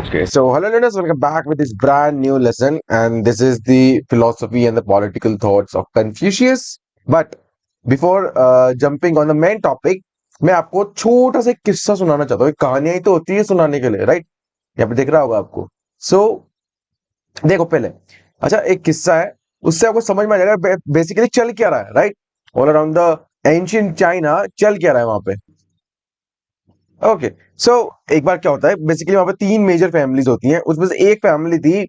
Okay, so hello learners, welcome back with this brand new lesson, and this is the philosophy and the political thoughts of Confucius. But before jumping on the main topic, मैं आपको छोटा सा एक किस्सा सुनाना चाहता हूँ। कहानियां ही तो होती है सुनाने के लिए, राइट? यहाँ पे दिख रहा होगा आपको। सो देखो पहले, अच्छा एक किस्सा है, उससे आपको समझ में आ जाएगा बेसिकली चल क्या रहा है, right? All around the ancient China चल क्या रहा है वहां पे। ओके, सो एक बार क्या होता है, बेसिकली वहां पे तीन मेजर फैमिलीज होती हैं। उसमें से एक फैमिली थी,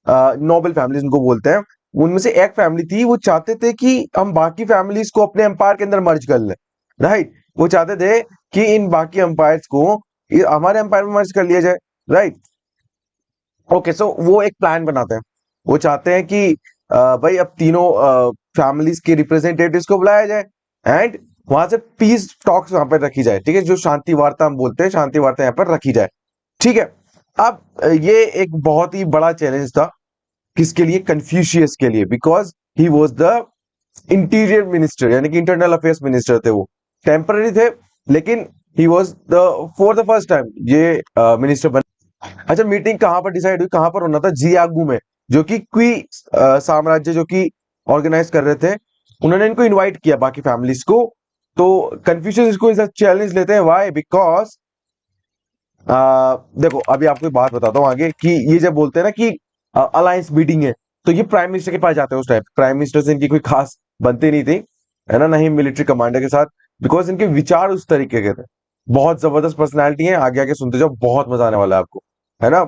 नोबल फैमिलीज उनको बोलते हैं। उनमें से एक फैमिली थी, वो चाहते थे कि हम बाकी फैमिलीज को अपने एम्पायर के अंदर मर्ज कर लें, राइट? वो चाहते थे कि इन बाकी एम्पायर्स को हमारे एम्पायर में मर्ज कर लिया जाए, राइट? ओके, सो वो एक प्लान बनाते हैं। वो चाहते हैं कि भाई अब तीनों फैमिलीज के रिप्रेजेंटेटिव्स को बुलाया जाए एंड वहां से पीस टॉक्स वहां पर रखी जाए, ठीक है? जो शांति वार्ता हम बोलते हैं, शांति वार्ता यहाँ पर रखी जाए, ठीक है? अब ये एक बहुत ही बड़ा चैलेंज था, किसके लिए? कन्फ्यूशियस के लिए, because he was the interior minister, यानी कि इंटरनल अफेयर्स मिनिस्टर थे वो। टेम्पररी थे, लेकिन he was the for the first time ये मिनिस्टर बने। अच्छा, मीटिंग कहां पर डिसाइड हुई, कहां पर होना था? जियागू में, जो कि क्वी साम्राज्य जो कि ऑर्गेनाइज कर रहे थे, उन्होंने इनको इनवाइट किया बाकी फैमिलीज को। तो कन्फ्यूशियस इसको इस चैलेंज लेते हैं। व्हाई? बिकॉज देखो अभी आपको एक बात बताता हूँ आगे, कि ये जब बोलते हैं ना कि अलायंस मीटिंग है, तो ये प्राइम मिनिस्टर के पास जाते हैं। उस टाइम प्राइम मिनिस्टर से इनकी कोई खास बनती नहीं थी, है ना, नहीं मिलिट्री कमांडर के साथ, बिकॉज इनके विचार उस तरीके के थे। बहुत जबरदस्त पर्सनैलिटी है, आगे आगे सुनते जाओ, बहुत मजा आने वाला है आपको, है ना?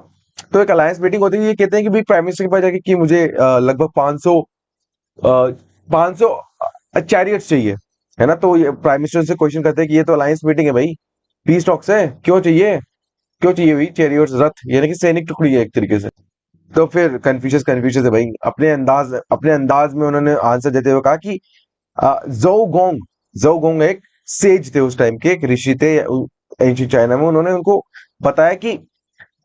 तो एक अलायंस मीटिंग होती है, ये कहते हैं कि भाई प्राइम मिनिस्टर के पास जाके कि मुझे लगभग 500 500 चैरियट्स चाहिए, है ना? तो ये प्राइम मिनिस्टर से क्वेश्चन करते हैं कि ये तो अलायंस मीटिंग है भाई, पीस टॉक्स है, क्यों चाहिए भाई चैरियट्स, रथ, यानी कि सैनिक टुकड़ी है एक तरीके से। तो फिर कन्फ्यूशियस है भाई, अपने अंदाज में उन्होंने आंसर देते हुए कहा कि जोगोंग जोगोंग एक सेज थे उस टाइम के, एक ऋषि थे एंशिएंट चाइना में। उन्होंने उनको बताया कि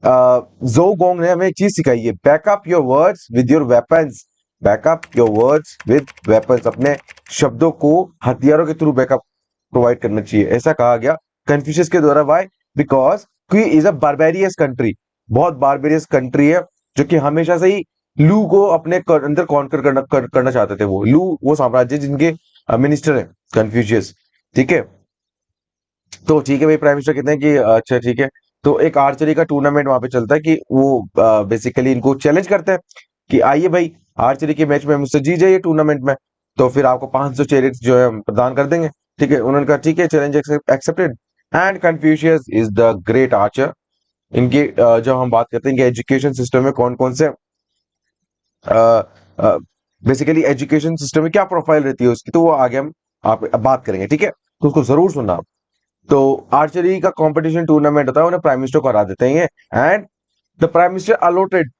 जोगोंग ने हमें एक चीज सिखाई है, backup your words with your weapons. Backup your words with weapons, अपने शब्दों को हथियारों के थ्रू बैकअप प्रोवाइड करना चाहिए, ऐसा कहा गया कन्फ्यूशियस के द्वारा। वाई? बिकॉज क्वी इज अ बारबेरियस कंट्री, बहुत बारबेरियस कंट्री है, जो कि हमेशा से ही लू को अपने अंदर कॉन्कर करना चाहते थे। वो लू, वो साम्राज्य जिनके मिनिस्टर है कन्फ्यूशियस, ठीक है? तो ठीक है भाई, प्राइम मिनिस्टर कहते हैं कि अच्छा ठीक है। तो एक आर्चरी का टूर्नामेंट वहां पे चलता है, कि वो बेसिकली इनको चैलेंज करते हैं कि आइए भाई, आर्चरी के मैच में मुझसे जीत जाइए टूर्नामेंट में, तो फिर आपको 500 चैरियट्स जो है हम प्रदान कर देंगे, ठीक है? उन्होंने कहा ठीक है, challenge accepted. And Confucius is the great Archer. इनकी जब हम बात करते हैं कि एजुकेशन सिस्टम में कौन कौन से बेसिकली एजुकेशन सिस्टम में क्या प्रोफाइल रहती है उसकी, तो वो आगे हम आप बात करेंगे, ठीक है? तो उसको जरूर सुनना आप। तो आर्चरी का कंपटीशन टूर्नामेंट होता है, उन्हें प्राइम मिनिस्टर को हरा देते हैं, and the prime minister allotted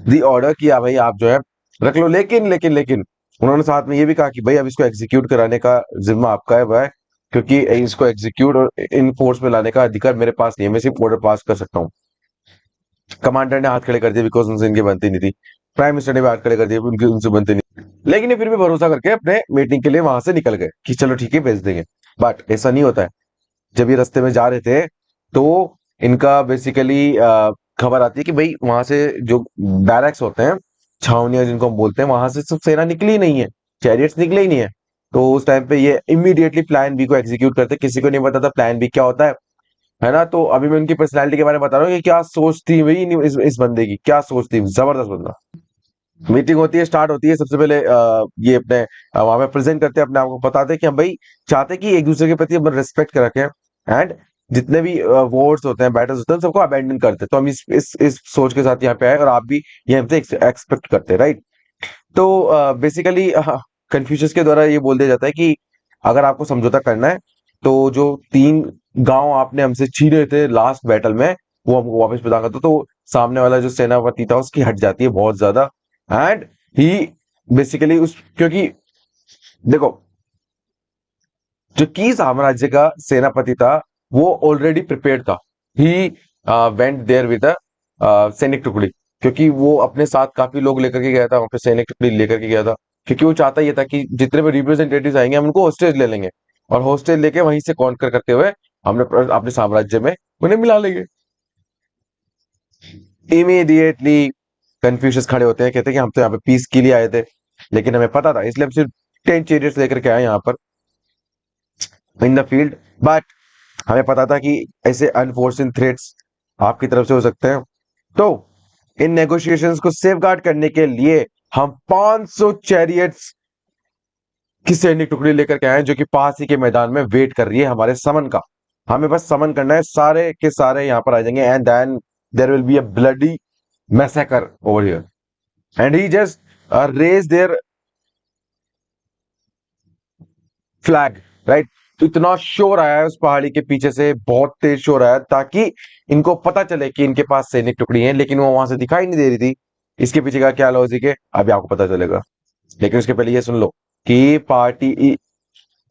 the order किया भाई आप जो है रख लो। लेकिन उन्होंने साथ में ये भी कहा कि भाई अब इसको एग्जीक्यूट कराने का जिम्मा आपका है भाई, क्योंकि इसको एग्जीक्यूट और इन फोर्स में लाने का अधिकार मेरे पास नहीं है, मैं सिर्फ ऑर्डर पास कर सकता हूँ। कमांडर ने हाथ खड़े कर दिए, बिकॉज उनसे इनकी बनती नहीं थी। प्राइम मिनिस्टर ने भी हाथ खड़े कर दिए, उनकी उनसे बनती नहीं, लेकिन ये फिर भी भरोसा करके अपने मीटिंग के लिए वहां से निकल गए कि चलो ठीक है, भेज देंगे। बट ऐसा नहीं होता है। जब ये रास्ते में जा रहे थे, तो इनका बेसिकली खबर आती है कि भाई वहां से जो बैरक्स होते हैं, छावनियां जिनको हम बोलते हैं, वहां से सब सेना निकली ही नहीं है, चैरियट्स निकले ही नहीं है। तो उस टाइम पे ये इमीडिएटली प्लान बी को एग्जीक्यूट करते, किसी को नहीं पता था प्लान बी क्या होता है ना? तो अभी मैं उनकी पर्सनैलिटी के बारे में बता रहा हूँ कि क्या सोच थी भाई इस बंदे की, क्या सोच थी, जबरदस्त बंदा। मीटिंग होती है, स्टार्ट होती है, सबसे पहले ये अपने वहां पे प्रेजेंट करते हैं, अपने आप को बताते हैं कि हम भाई चाहते हैं कि एक दूसरे के प्रति हम रिस्पेक्ट रखें, एंड जितने भी वॉर्स होते हैं, बैटल्स होते हैं, सबको अबेंडन करते हैं। तो हम इस सोच के साथ यहाँ पे आए, और आप भी ये हमसे एक्सपेक्ट करते हैं, राइट? तो बेसिकली कन्फ्यूशियस के द्वारा ये बोल दिया जाता है कि अगर आपको समझौता करना है, तो जो 3 गांव आपने हमसे छीने थे लास्ट बैटल में, वो हमको वापस प्रदान कर दो। तो सामने वाला जो सेनापति था उसकी हट जाती है बहुत ज्यादा, एंड ही बेसिकली उस, क्योंकि देखो जो की साम्राज्य का सेनापति था, वो ऑलरेडी प्रिपेयर्ड था। ही वेंट देयर विद सैनिक टुकड़ी, क्योंकि वो अपने साथ काफी लोग लेकर के गया था, वहां पे सैनिक टुकड़ी लेकर के गया था, क्योंकि वो चाहता ये था कि जितने भी रिप्रेजेंटेटिव्स आएंगे हम उनको हॉस्टेज ले लेंगे, और हॉस्टेज लेके वहीं से कॉन्कर करते हुए हमने अपने साम्राज्य में उन्हें मिला लेंगे। इमीडिएटली कन्फ्यूशियस खड़े होते हैं, कहते हैं कि हम तो यहाँ पे पीस के लिए आए थे, लेकिन हमें पता था, इसलिए हम सिर्फ 10 chariots लेकर के आए यहाँ पर इन द फील्ड। बट हमें पता था कि ऐसे अनफोर्सिन थ्रेट्स आपकी तरफ से हो सकते हैं, तो इन नेगोशिएशंस को सेफगार्ड करने के लिए हम 500 चैरियट्स की सैनिक टुकड़ी लेकर के आए हैं, जो कि पास ही के मैदान में वेट कर रही है हमारे समन का। हमें बस समन करना है, सारे के सारे यहाँ पर आ जाएंगे, and then there will be a bloody massacre over here, and he just raise their flag, right. तो इतना शोर आया है उस पहाड़ी के पीछे से, बहुत तेज शोर आया, ताकि इनको पता चले कि इनके पास सैनिक टुकड़ी है, लेकिन वो वहां से दिखाई नहीं दे रही थी। इसके पीछे का क्या लॉजिक है अभी आपको पता चलेगा, लेकिन उसके पहले ये सुन लो कि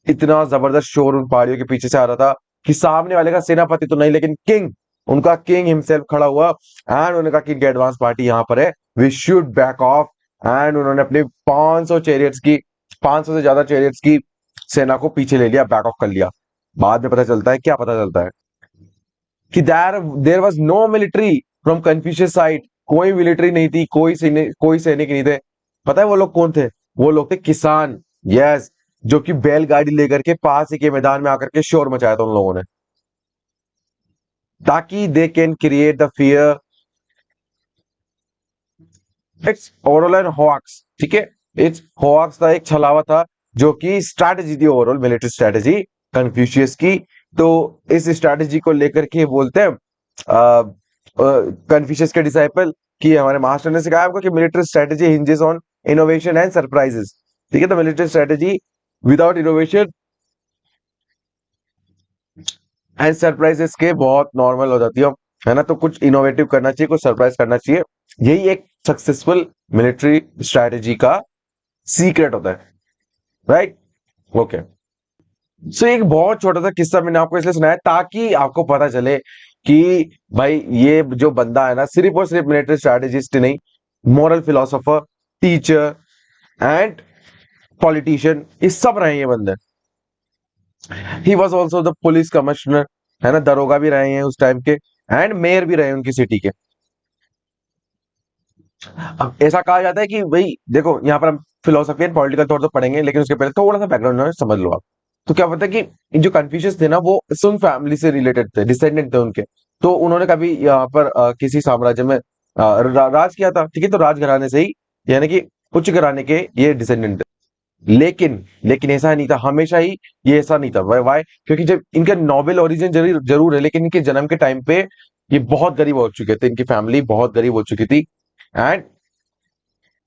इतना जबरदस्त शोर उन पहाड़ियों के पीछे से आ रहा था कि सामने वाले का सेनापति तो नहीं, लेकिन किंग, उनका किंग हिमसेल्फ खड़ा हुआ, एंड उन्होंने कहा कि इनकी एडवांस पार्टी यहाँ पर है, we should back off. And उन्होंने अपनी 500 चैरियट्स की, 500 से ज्यादा चैरियट्स की सेना को पीछे ले लिया, बैक ऑफ कर लिया। बाद में पता चलता है, क्या पता चलता है कि there was no military from Confucius side, कोई मिलिट्री नहीं थी, कोई सैनिक नहीं थे। पता है वो लोग कौन थे? वो लोग थे किसान, यस, जो कि बैलगाड़ी लेकर के पास ही के मैदान में आकर के शोर मचाया था उन लोगों ने, ताकि they can create the fear. It's overall an hoax, ठीक है, इट्स हॉक्स था, एक छलावा था, जो कि स्ट्रैटेजी थी, ओवरऑल मिलिट्री स्ट्रैटेजी कन्फ्यूशियस की। तो इस स्ट्रैटेजी को लेकर के बोलते हैं कन्फ्यूशियस के डिसाइपल, कि हमारे मास्टर ने सिखाया आपको कि military strategy hinges on innovation and surprises, ठीक है। तो military strategy without innovation and surprises के बहुत नॉर्मल हो जाती है ना। तो कुछ इनोवेटिव करना चाहिए, कुछ सरप्राइज करना चाहिए, यही एक सक्सेसफुल मिलिट्री स्ट्रैटेजी का सीक्रेट होता है, राइट। ओके, सो एक बहुत छोटा सा किस्सा मैंने आपको इसलिए सुनाया ताकि आपको पता चले कि भाई ये जो बंदा है ना, सिर्फ और सिर्फ मिलिट्री स्ट्रैटेजिस्ट नहीं, moral philosopher, teacher and politician, ये सब रहे ये बंदे। He was also the police commissioner, है ना, दरोगा भी रहे हैं उस टाइम के, एंड मेयर भी रहे हैं उनकी सिटी के। अब ऐसा कहा जाता है कि भाई देखो, यहाँ पर हम फिलोसफी एंड पॉलिटिकल थॉट तो पढ़ेंगे, लेकिन उसके पहले थोड़ा सा बैकग्राउंड नॉलेज समझ लो आप। तो क्या पता है कि जो कन्फ्यूशियस थे ना, वो सुंग फैमिली से रिलेटेड थे, डिसेंडेंट थे उनके। तो उन्होंने कभी यहाँ पर किसी साम्राज्य में राज किया था, ठीक है, तो राजघराने से ही, यानी कि उच्च घराने के ये डिसेंडेंट थे। लेकिन ऐसा नहीं था हमेशा ही, ये ऐसा नहीं था। वाई? क्योंकि जब इनका नोबेल ओरिजिन जरूर जरूर है, लेकिन इनके जन्म के टाइम पे ये बहुत गरीब हो चुके थे, इनकी फैमिली बहुत गरीब हो चुकी थी। एंड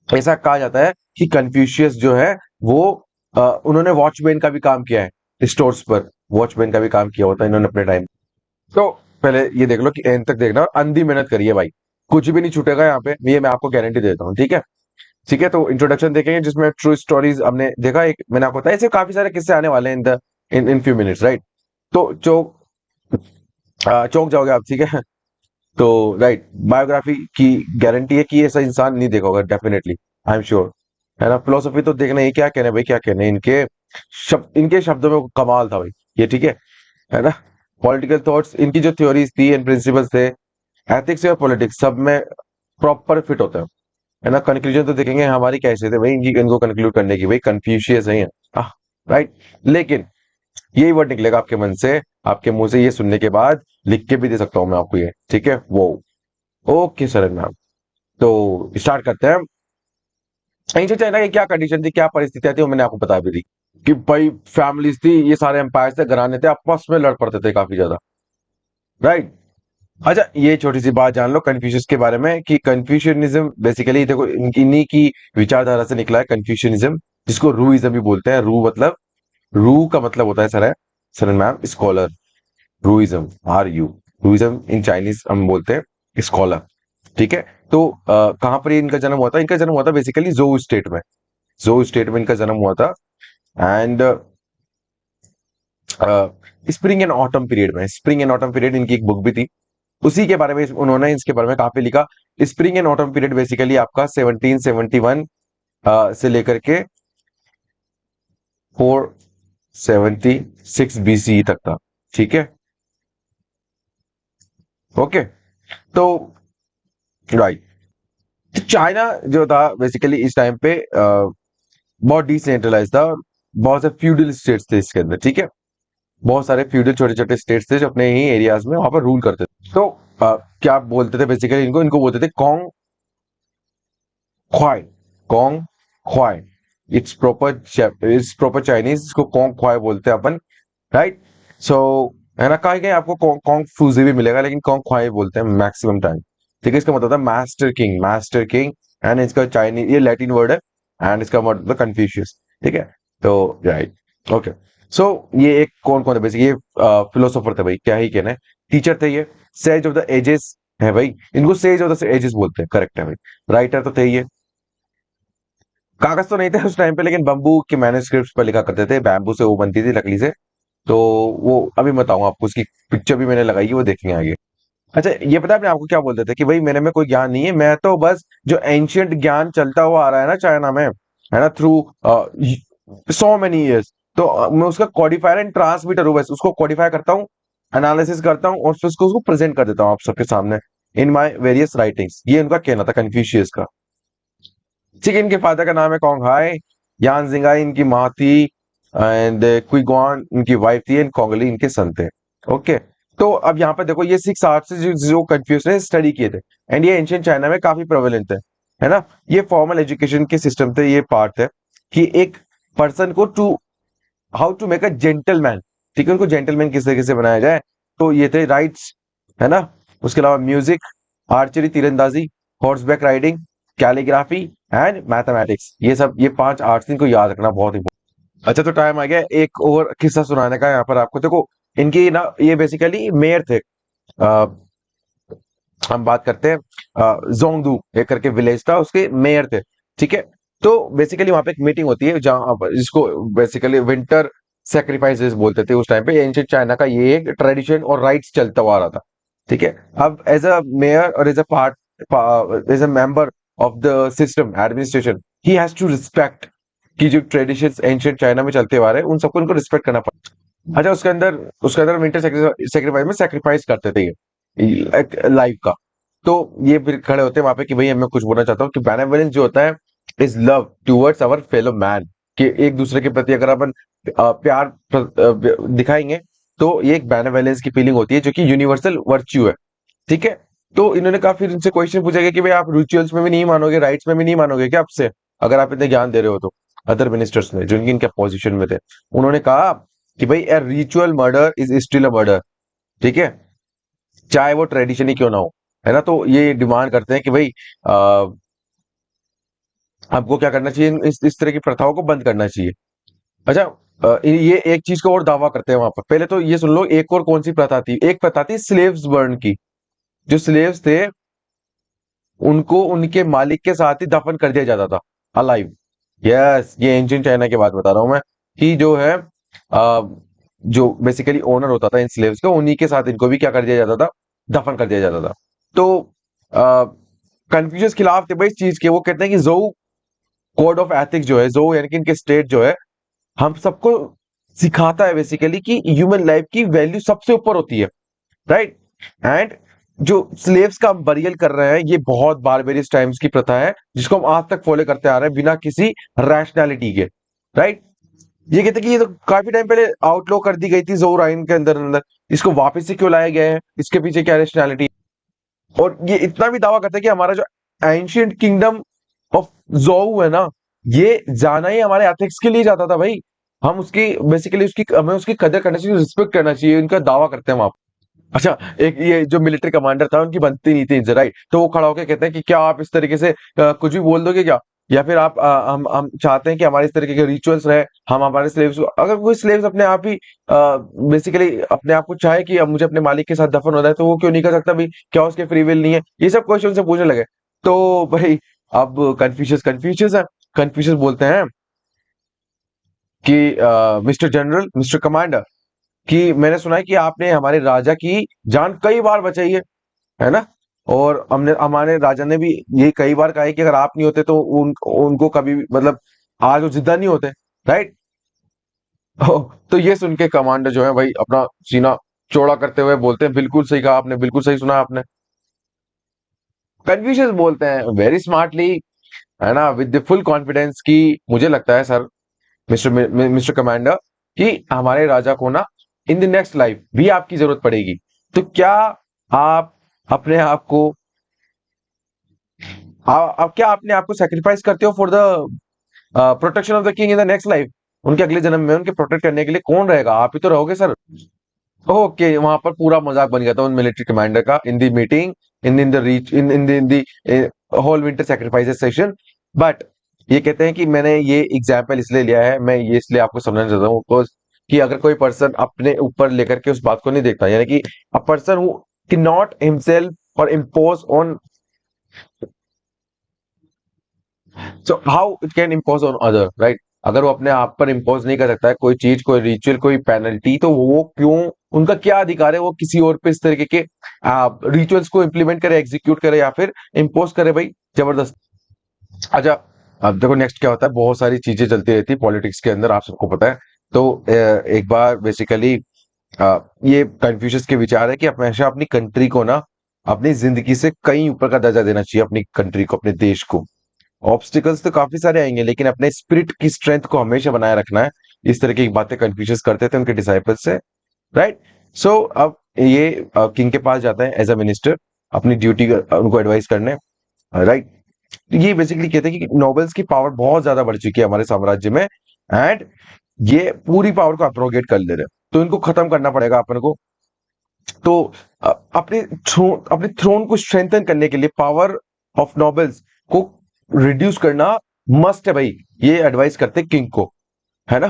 ऐसा कहा जाता है कि कन्फ्यूशियस जो है वो उन्होंने वॉचमैन का भी काम किया है, स्टोर्स पर वॉचमैन का भी काम किया होता है इन्होंने अपने टाइम। तो पहले ये देख लो कि एंड तक देखना, और अंधी मेहनत करिए भाई, कुछ भी नहीं छूटेगा यहाँ पे, ये मैं आपको गारंटी देता हूँ, ठीक है। ठीक है, तो इंट्रोडक्शन देखेंगे जिसमें ट्रू स्टोरीज हमने देखा, एक मैंने आपको बताया, ऐसे काफी सारे किस्से आने वाले हैं इन फ्यू मिनट्स, राइट। तो चौंक जाओगे आप, ठीक है। तो राइट, बायोग्राफी की गारंटी है कि ऐसा इंसान नहीं देखा होगा, डेफिनेटली, आई एम श्योर, है ना। फिलोसफी तो देखना, ये क्या कहने भाई, क्या कहने इनके शब्दों में कमाल था भाई ये, ठीक है ना। पॉलिटिकल थॉट्स, इनकी जो थ्योरीज थी एंड प्रिंसिपल्स थे, एथिक्स और पॉलिटिक्स सब में प्रॉपर फिट होता है ना। कंक्लूजन तो देखेंगे हमारी कैसे थे भाई, इनको कंक्लूड करने की, भाई कन्फ्यूशियस है, राइट। लेकिन यही वर्ड निकलेगा आपके मन से, आपके मुंह से, ये सुनने के बाद लिख के भी दे सकता हूं मैं आपको ये, ठीक है वो। ओके सर मैम, तो स्टार्ट करते हैं। एंशिएंट चाइना की क्या कंडीशन थी, क्या परिस्थितियां थी, वो मैंने आपको बता भी दी कि भाई फैमिलीज थी, ये सारे एम्पायर थे, घराने थे, आपस में लड़ पड़ते थे काफी ज्यादा, राइट। अच्छा, ये छोटी सी बात जान लो कन्फ्यूशियस के बारे में, कि कन्फ्यूशियनिज्म बेसिकली देखो इन्हीं की विचारधारा से निकला है कन्फ्यूशियनिज्म, जिसको रूइज्म भी बोलते हैं। रू का मतलब होता है sir ma'am scholar, Ruism, RU, Ruism in Chinese हम बोलते हैं स्कॉलर, ठीक है। तो कहां पर इनका जन्म हुआ था? इनका जन्म हुआ था बेसिकली जोउ स्टेट में, जोउ स्टेट में इनका जन्म हुआ था। And spring and autumn period में, स्प्रिंग एंड ऑटम पीरियड इनकी एक बुक भी थी, उसी के बारे में उन्होंने इसके बारे में काफी लिखा। Spring and autumn period basically आपका 1771 से लेकर के 476 BCE तक था, ठीक है। ओके। तो राइट, चाइना जो था बेसिकली इस टाइम पे बहुत डिसेंट्रलाइज था, और बहुत से फ्यूडल स्टेट्स थे इसके अंदर, ठीक है। बहुत सारे फ्यूडल छोटे छोटे स्टेट्स थे जो अपने ही एरियाज में वहां पर रूल करते थे। तो क्या बोलते थे बेसिकली इनको, इनको बोलते थे कॉन्ग ख्वाई, कॉन्ग ख्वाई। इट्स प्रॉपर चाइनीज, इसको कॉन्ग ख्वाई बोलते हैं अपन, राइट। सो है ना, कहीं कहीं आपको कॉन्ग फूजी भी मिलेगा, लेकिन कॉन्ग ख्वाई बोलते हैं मैक्सिमम टाइम, ठीक है। इसका मतलब था master king, master king. And इसका चाइनीज, ये लैटिन वर्ड है, एंड इसका मतलब कन्फ्यूशियस, ठीक है। तो राइट, ओके। सो ये एक कौन कौन है बेसिक, ये फिलोसोफर थे भाई, क्या ही कहना है, टीचर थे ये, सेज ऑफ द एजेस है भाई, इनको सेज ऑफ द एजेस बोलते हैं, करेक्ट है भाई। राइटर तो थे ये, कागज तो नहीं थे उस टाइम पे, लेकिन बम्बू के मैन्युस्क्रिप्ट्स पर लिखा करते थे, बैम्बू से वो बनती थी, लकड़ी से। तो वो अभी बताऊंगा आपको, उसकी पिक्चर भी मैंने लगाई है, वो देखेंगे आगे। अच्छा, ये पता है अपने आपको क्या बोलते थे कि भाई मेरे में कोई ज्ञान नहीं है, मैं तो बस जो एंशियंट ज्ञान चलता हुआ आ रहा है ना चाइना में, है ना, थ्रू सो मेनी ईयर्स, तो मैं उसका कोडिफायर एंड ट्रांसमीटर हूँ, बस उसको कोडिफाई करता हूँ, एनालिसिस करता हूँ, और फिर उसको प्रेजेंट कर देता हूँ आप सबके सामने इन माय वेरियस राइटिंग्स। ये उनका कहना था कन्फ्यूशियस का। ठीक है, इनके फादर का नाम है कॉन्ग हाई, यान जिंगाई इनकी माँ थी, एंड क्विगुआन इनकी वाइफ थी, एंड कोंगली इनके सन थे। ओके। तो अब यहाँ पे देखो, ये 6 आर्ट्स से जो कंफ्यूज ने स्टडी किए थे, एंड ये एंशियंट चाइना में काफी प्रेवलेंट है ना। ये फॉर्मल एजुकेशन के सिस्टम थे, ये पार्ट है कि एक पर्सन को to how to make a gentleman, ठीक है, उनको जेंटलमैन किस तरीके से बनाया जाए। तो ये थे राइट्स, है ना। उसके अलावा म्यूजिक, आर्चरी तीरंदाजी, horseback riding, calligraphy and mathematics, ये सब, ये 5 आर्ट्स इनको याद रखना बहुत इंपॉर्टेंट। अच्छा, तो टाइम आ गया एक और किस्सा सुनाने का यहाँ पर आपको। देखो, इनकी ना, ये बेसिकली मेयर थे। आ, हम बात करते हैं जोंगडू एक करके विलेज था, उसके मेयर थे, ठीक है। तो बेसिकली वहां पे एक मीटिंग होती है जहां जिसको बेसिकली विंटर सेक्रीफाइसेस बोलते थे उस टाइम पे। एंशिएंट चाइना का ये एक ट्रेडिशन और राइट्स चलता हुआ आ रहा था, ठीक है। अब एज अ मेयर और as a part, as a member of the system administration, he has to respect कि जो ट्रेडिशंस एंशिएंट चाइना में चलते हुए आ रहे हैं उन सबको उनको रिस्पेक्ट करना पड़ता। अच्छा, उसके अंदर विंटर सेक्रीफाइस में सेक्रीफाइस करते थे ये लाइफ का। तो ये फिर खड़े होते हैं वहां पे कि भाई मैं कुछ बोलना चाहता हूँ कि बेनेवोलेंस जो होता है is love towards our fellow man, कि एक दूसरे के प्रति अगर अपन प्यार दिखाएंगे, तो ये एक बेनेवोलेंस की फीलिंग होती है जो कि यूनिवर्सल वर्च्यू है, ठीक है। तो इन्होंने कहा, फिर इनसे क्वेश्चन पूछा गया कि भाई आप रिचुअल्स में भी नहीं मानोगे, राइट्स में भी नहीं मानोगे क्या आपसे, अगर आप इतने ज्ञान दे रहे हो तो। अदर मिनिस्टर्स ने जो इनके पोजीशन में थे, उन्होंने कहा कि भाई a ritual murder is still a murder, ठीक है, चाहे वो ट्रेडिशन ही क्यों ना हो, है ना। तो ये डिमांड करते हैं कि भाई हमको क्या करना चाहिए, इस तरह की प्रथाओं को बंद करना चाहिए। अच्छा, ये एक चीज को और दावा करते हैं वहां पर। पहले तो ये सुन लो, एक और कौन सी प्रथा थी, एक प्रथा थी स्लेव्स बर्न की। जो स्लेव्स थे उनको उनके मालिक के साथ ही दफन कर दिया जाता था, अलाइव। यस, ये एंशिएंट चाइना की बात बता रहा हूं मैं, कि जो है जो बेसिकली ओनर होता था इन स्लेव्स का, उन्हीं के साथ इनको भी क्या कर दिया जाता था, दफन कर दिया जाता था। तो कन्फ्यूशियस खिलाफ थे भाई इस चीज के। वो कहते हैं कि जो कोड ऑफ एथिक्स जो है, जो यानी कि इनके स्टेट जो है, हम सबको सिखाता है बेसिकली कि ह्यूमन लाइफ की वैल्यू सबसे ऊपर होती है, राइट। एंड जो स्लेव्स का बरियल कर रहे हैं, ये बहुत बारबेरियस टाइम्स की प्रथा है जिसको हम आज तक फॉलो करते आ रहे हैं बिना किसी रैशनैलिटी के, राइट। ये कहते हैं कि ये तो काफी टाइम पहले आउटलॉ कर दी गई थी जोर आइन के अंदर अंदर, इसको वापस से क्यों लाया गया है, इसके पीछे क्या रैशनैलिटी। और ये इतना भी दावा करते हैं कि हमारा जो एंशियंट किंगडम ऑफ जोउ है ना, ये जाना ही हमारे एथिक्स के लिए जाता था भाई। हम उसकी बेसिकली उसकी हमें उसकी कदर करना चाहिए, रिस्पेक्ट करना चाहिए, इनका दावा करते हैं वहां। अच्छा, एक ये जो मिलिट्री कमांडर था उनकी बनती नहीं थी इनसे, राइट। तो वो खड़ा होकर कहते हैं कि क्या आप इस तरीके से कुछ भी बोल दोगे क्या, या फिर आप हम चाहते हैं कि हमारे इस तरीके के रिचुअल्स रहे, हम हमारे स्लेव्स, अगर कोई स्लेव्स अपने आप ही बेसिकली अपने आप को चाहे कि अब मुझे अपने मालिक के साथ दफन होना है, तो वो क्यों नहीं कर सकता भाई, क्या उसके फ्री विल नहीं है, ये सब क्वेश्चन से पूछने लगे। तो भाई अब कन्फ्यूशियस कन्फ्यूशियस है, कन्फ्यूशियस बोलते हैं कि मिस्टर जनरल, मिस्टर कमांडर, कि मैंने सुना है कि आपने हमारे राजा की जान कई बार बचाई है ना। और हमने हमारे राजा ने भी ये कई बार कहा है कि अगर आप नहीं होते तो उनको कभी भी मतलब आज वो जिंदा नहीं होते, राइट। तो ये सुन के कमांडर जो है भाई अपना सीना चौड़ा करते हुए बोलते हैं, बिल्कुल सही कहा आपने, बिल्कुल सही सुना आपने। कन्फ्यूशियस बोलते हैं वेरी स्मार्टली, है ना, विद द फुल कॉन्फिडेंस की मुझे लगता है सर, मिस्टर मिस्टर कमांडर, कि हमारे राजा को ना इन द नेक्स्ट लाइफ भी आपकी जरूरत पड़ेगी। तो क्या आप अपने आप को आप क्या अपने आप को सेक्रीफाइस करते हो for the protection of the king in the next life? उनके अगले जन्म में उनके प्रोटेक्ट करने के लिए कौन रहेगा? आप ही तो रहोगे सर। ओके, वहां पर पूरा मजाक बन गया था उन मिलिट्री कमांडर का in the meeting, in the reach in the whole winter sacrifices session. But ये कहते हैं कि मैंने ये एग्जाम्पल इसलिए लिया है, मैं ये इसलिए आपको समझना चाहता हूँ बिकॉज कि अगर कोई पर्सन अपने ऊपर लेकर के उस बात को नहीं देखता, यानी कि a person who can not himself और impose on, so how it can impose on other, right? अगर वो अपने आप पर इम्पोज नहीं कर सकता है कोई चीज, कोई रिचुअल, कोई पेनल्टी, तो वो क्यों, उनका क्या अधिकार है वो किसी और पे इस तरीके के रिचुअल्स को इम्प्लीमेंट करे, एग्जीक्यूट करे या फिर इम्पोज करे भाई, जबरदस्त। अच्छा, अब देखो नेक्स्ट क्या होता है, बहुत सारी चीजें चलती रहती है पॉलिटिक्स के अंदर, आप सबको पता है। तो एक बार बेसिकली ये कन्फ्यूशियस के विचार है कि हमेशा अपनी कंट्री को ना अपनी जिंदगी से कहीं ऊपर का दर्जा देना चाहिए, अपनी कंट्री को, अपने देश को। ऑब्स्टिकल्स तो काफी सारे आएंगे लेकिन अपने स्पिरिट की स्ट्रेंथ को हमेशा बनाए रखना है। इस तरह की बातें कन्फ्यूशियस करते थे उनके डिसाइपल्स से, राइट? सो अब ये किंग के पास जाता है एज अ मिनिस्टर, अपनी ड्यूटी उनको एडवाइस करने, राइट? ये बेसिकली कहते हैं कि नोबल्स की पावर बहुत ज्यादा बढ़ चुकी है हमारे साम्राज्य में, एंड ये पूरी पावर को अप्रोगेट कर ले रहे हैं, तो इनको खत्म करना पड़ेगा अपन को। तो अपने थ्रोन को स्ट्रेंथन करने के लिए पावर ऑफ नोबल्स को रिड्यूस करना मस्ट है भाई, ये एडवाइस करते हैं किंग को, है ना?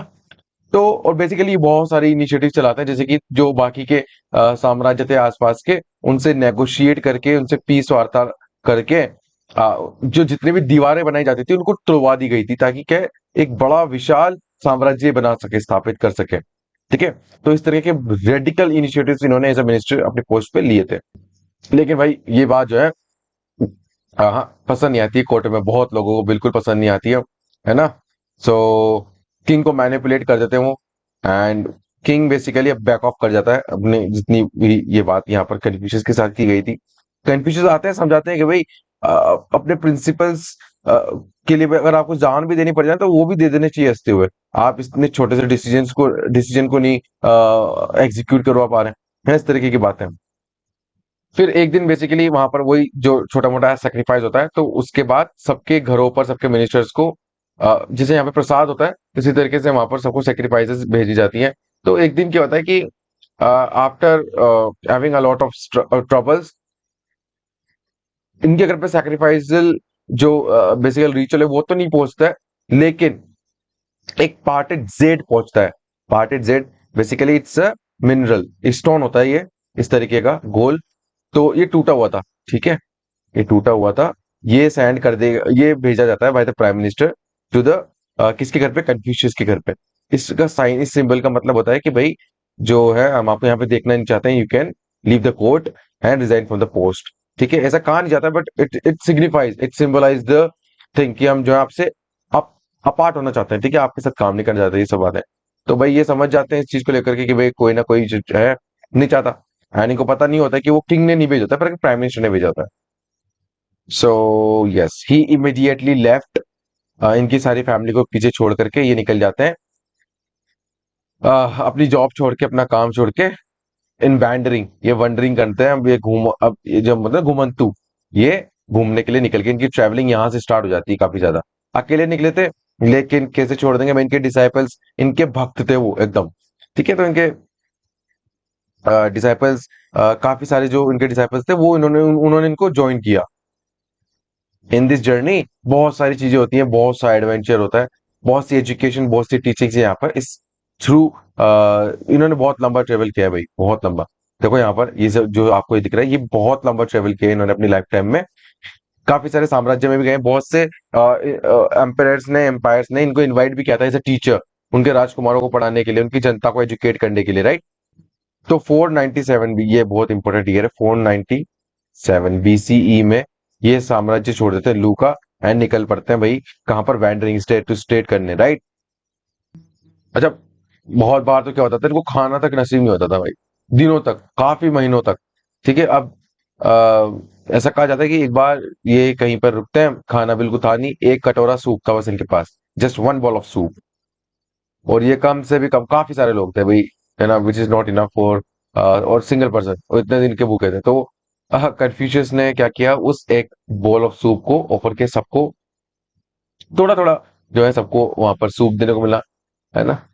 तो और बेसिकली बहुत सारी इनिशिएटिव चलाते हैं, जैसे कि जो बाकी के साम्राज्य थे आसपास के, उनसे नेगोशिएट करके, उनसे पीस वार्ता करके जो जितनी भी दीवारें बनाई जाती थी उनको तुड़वा दी गई थी, ताकि क्या, एक बड़ा विशाल साम्राज्य बना सके, स्थापित कर सके। ठीक है? तो इस तरह के रेडिकल इनिशिएटिव्स इन्होंने एज अ मिनिस्टर अपने पोस्ट पे लिए थे। लेकिन भाई ये बात जो है हाँ पसंद नहीं आती है, कोर्ट में बहुत लोगों को बिल्कुल पसंद नहीं आती है ना? सो किंग को मैनिपुलेट कर देते हैं वो, एंड किंग बेसिकली अब बैक ऑफ कर जाता है अपने, जितनी भी ये बात यहाँ पर कन्फ्यूशियस के साथ की गई थी। कन्फ्यूशियस आते हैं, समझाते हैं कि भाई अपने प्रिंसिपल्स के लिए भी अगर आपको जान भी देनी पड़ जाए तो वो भी दे देने चाहिए हंसते हुए। आप इतने छोटे से डिसीजन को नहीं एग्जीक्यूट करवा पा रहे हैं, इस तरीके की बातें। फिर एक दिन बेसिकली वहां पर वही जो छोटा मोटा सेक्रीफाइस होता है, तो उसके बाद सबके घरों पर सबके मिनिस्टर्स को जैसे यहाँ पे प्रसाद होता है, इसी तरीके से वहां पर सबको सेक्रीफाइसेस भेजी जाती हैं। तो एक दिन क्या होता है कि after having a lot of troubles, इनके घर पे सेक्रीफाइसल जो बेसिकल रिचुअल है वो तो नहीं पहुंचता है, लेकिन एक पार्टेड जेड पहुंचता है। Parted Z basically it's a mineral stone होता है ये, इस तरीके का गोल। तो ये टूटा हुआ था, ठीक है, ये टूटा हुआ था, ये सेंड कर देगा, ये भेजा जाता है by the prime minister to the किसके घर पे, कन्फ्यूशियस के घर पे। इसका साइन, इस सिंबल का मतलब होता है कि भाई जो है हम आपको यहाँ पे देखना नहीं चाहते हैं, you can leave the court and resign from the post. ठीक है, ऐसा कहा नहीं जाता, but it signifies, it symbolize the thing कि हम जो है आपसे अपार्ट होना चाहते हैं, ठीक है, आपके साथ काम नहीं करना चाहते, ये सब बात है। तो भाई ये समझ जाते हैं इस चीज को लेकर के कि भाई कोई ना कोई जो है नहीं चाहता, एंड इनको पता नहीं होता कि वो किंग ने नहीं भेजा था, पर प्राइम मिनिस्टर ने भेजा था। सो यस, ही इमीडिएटली लेफ्ट, इनकी सारी फैमिली को पीछे छोड़ करके ये निकल जाते हैं, अपनी जॉब छोड़ के, अपना काम छोड़ के, इन वैंडरिंग, ये वंडरिंग करते हैं। अब ये घूम, अब ये जो मतलब घुमंतु, ये घूमने के लिए निकल के, इनकी ट्रैवलिंग यहाँ से स्टार्ट हो जाती है काफी ज्यादा। अकेले निकले थे, लेकिन कैसे छोड़ देंगे, मैं इनके डिसाइपल्स, इनके भक्त थे वो एकदम, ठीक है, तो इनके डिसाइपल्स, काफी सारे जो इनके डिसाइपल्स थे वो इन्होंने उन्होंने इनको ज्वाइन किया। इन दिस जर्नी बहुत सारी चीजें होती हैं, बहुत सा एडवेंचर होता है, बहुत सी एजुकेशन, बहुत सी टीचिंग्स यहाँ पर इस थ्रू, इन्होंने बहुत लंबा ट्रेवल किया है भाई, बहुत लंबा। देखो यहाँ पर ये सब जो आपको ये दिख रहा है, ये बहुत लंबा ट्रेवल किया है इन्होंने अपनी लाइफ टाइम में। काफी सारे साम्राज्य में भी गए, बहुत से एम्पायर्स ने इनको इनवाइट भी किया था एज अ टीचर, उनके राजकुमारों को पढ़ाने के लिए, उनकी जनता को एजुकेट करने के लिए, राइट? तो 497 भी, ये बहुत इंपॉर्टेंट ईयर है, 497 बीसीई में ये साम्राज्य छोड़ देते हैं लूका, एंड निकल पड़ते हैं भाई कहां पर, वैंडरिंग स्टेट टू स्टेट करने, राइट? अच्छा, बहुत बार तो क्या होता था, इनको खाना तक नसीब नहीं होता था भाई। दिनों तक, काफी महीनों तक। ठीक है। अब ऐसा कहा जाता है कि एक बार ये कहीं पर रुकते हैं, खाना बिल्कुल था नहीं, एक कटोरा सूप था बस इनके पास, just one ball of soup. और ये कम से भी कम काफी सारे लोग थे भाई, है ना, which is not enough for और सिंगल पर्सन, और इतने दिन के भूखे थे। तो कन्फ्यूशियस ने क्या किया, उस एक बोल ऑफ सूप को ऑफर के सबको, थोड़ा थोड़ा जो है सबको वहां पर सूप देने को मिला, है ना।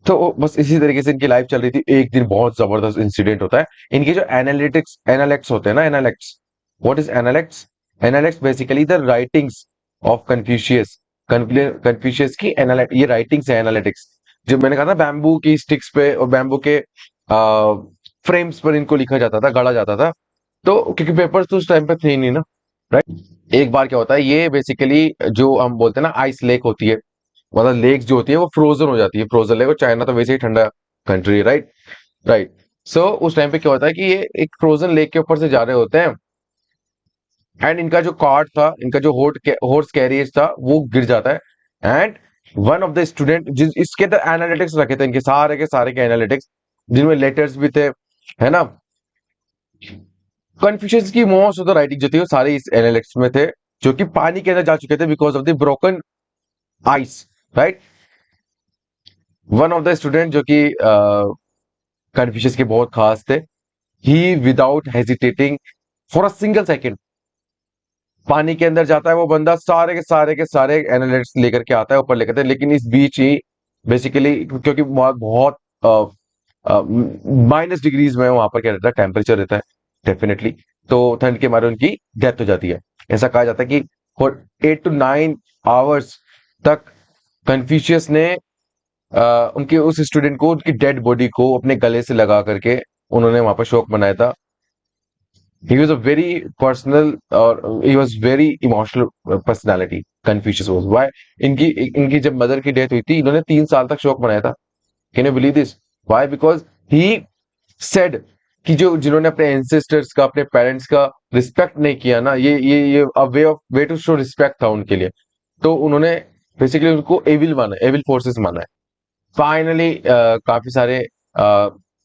तो बस इसी तरीके से इनकी लाइफ चल रही थी। एक दिन बहुत जबरदस्त इंसिडेंट होता है। इनके जो एनालिटिक्स होते हैं ना, Analects, what is Analects? Analects basically the writings of Confucius. Confucius की ये राइटिंग्स है, एनालिटिक्स। जो मैंने कहा था, बैम्बू की स्टिक्स पे और बैम्बू के फ्रेम्स पर इनको लिखा जाता था, गढ़ा जाता था। तो क्योंकि पेपर्स तो उस टाइम पे थे ही नहीं ना, राइट। एक बार क्या होता है, ये बेसिकली जो हम बोलते हैं ना आइस लेक होती है, मतलब लेक्स जो होती है वो फ्रोजन हो जाती है, फ्रोजन लेक। और चाइना तो वैसे ही ठंडा कंट्री है, राइट। राइट। सो उस टाइम पे क्या होता है कि ये एक फ्रोजन लेक के ऊपर से जा रहे होते हैं, एंड इनका जो कार्ट था, इनका जो हॉर्स कैरियज था, वो गिर जाता है। And one of the student, जिस इसके अंदर एनालिटिक्स रखे थे, इनके सारे के एनालिटिक्स, जिनमें लेटर्स भी थे, है ना। कन्फ्यूशंस की मोस्ट ऑफ द राइटिंग जो थी वो सारे इस एनालिटिक्स में थे, जो कि पानी के अंदर जा चुके थे because of the broken ice, right. One of the student जो कि कन्फ्यूशियस के बहुत खास थे, he without hesitating for a single second पानी के अंदर जाता है। वो बंदा सारे एनालिटिक्स लेकर के आता है, ऊपर लेकर के। लेकिन इस बीच ही बेसिकली, क्योंकि बहुत माइनस डिग्रीज में वहां पर क्या रहता है, टेम्परेचर रहता है डेफिनेटली। तो ठंड के मारे उनकी डेथ हो जाती है। ऐसा कहा जाता है कि फॉर 8 to 9 आवर्स तक कन्फ्यूशियस ने उनके उस स्टूडेंट को, उनकी डेड बॉडी को अपने गले से लगा करके उन्होंने वहां पर शोक मनाया था। He was a very personal और he was very emotional personality, Confucius was why. इनकी इनकी जब मदर की डेथ हुई थी, इन्होंने 3 साल तक शोक मनाया था। Can you believe this? Why? Because he said कि जो जिन्होंने अपने एंसेस्टर्स का, अपने पेरेंट्स का रिस्पेक्ट नहीं किया ना, ये वे टू शो रिस्पेक्ट था उनके लिए। तो उन्होंने बेसिकली उनको एविल माना, एविल फोर्सेस माना है। फाइनली काफी सारे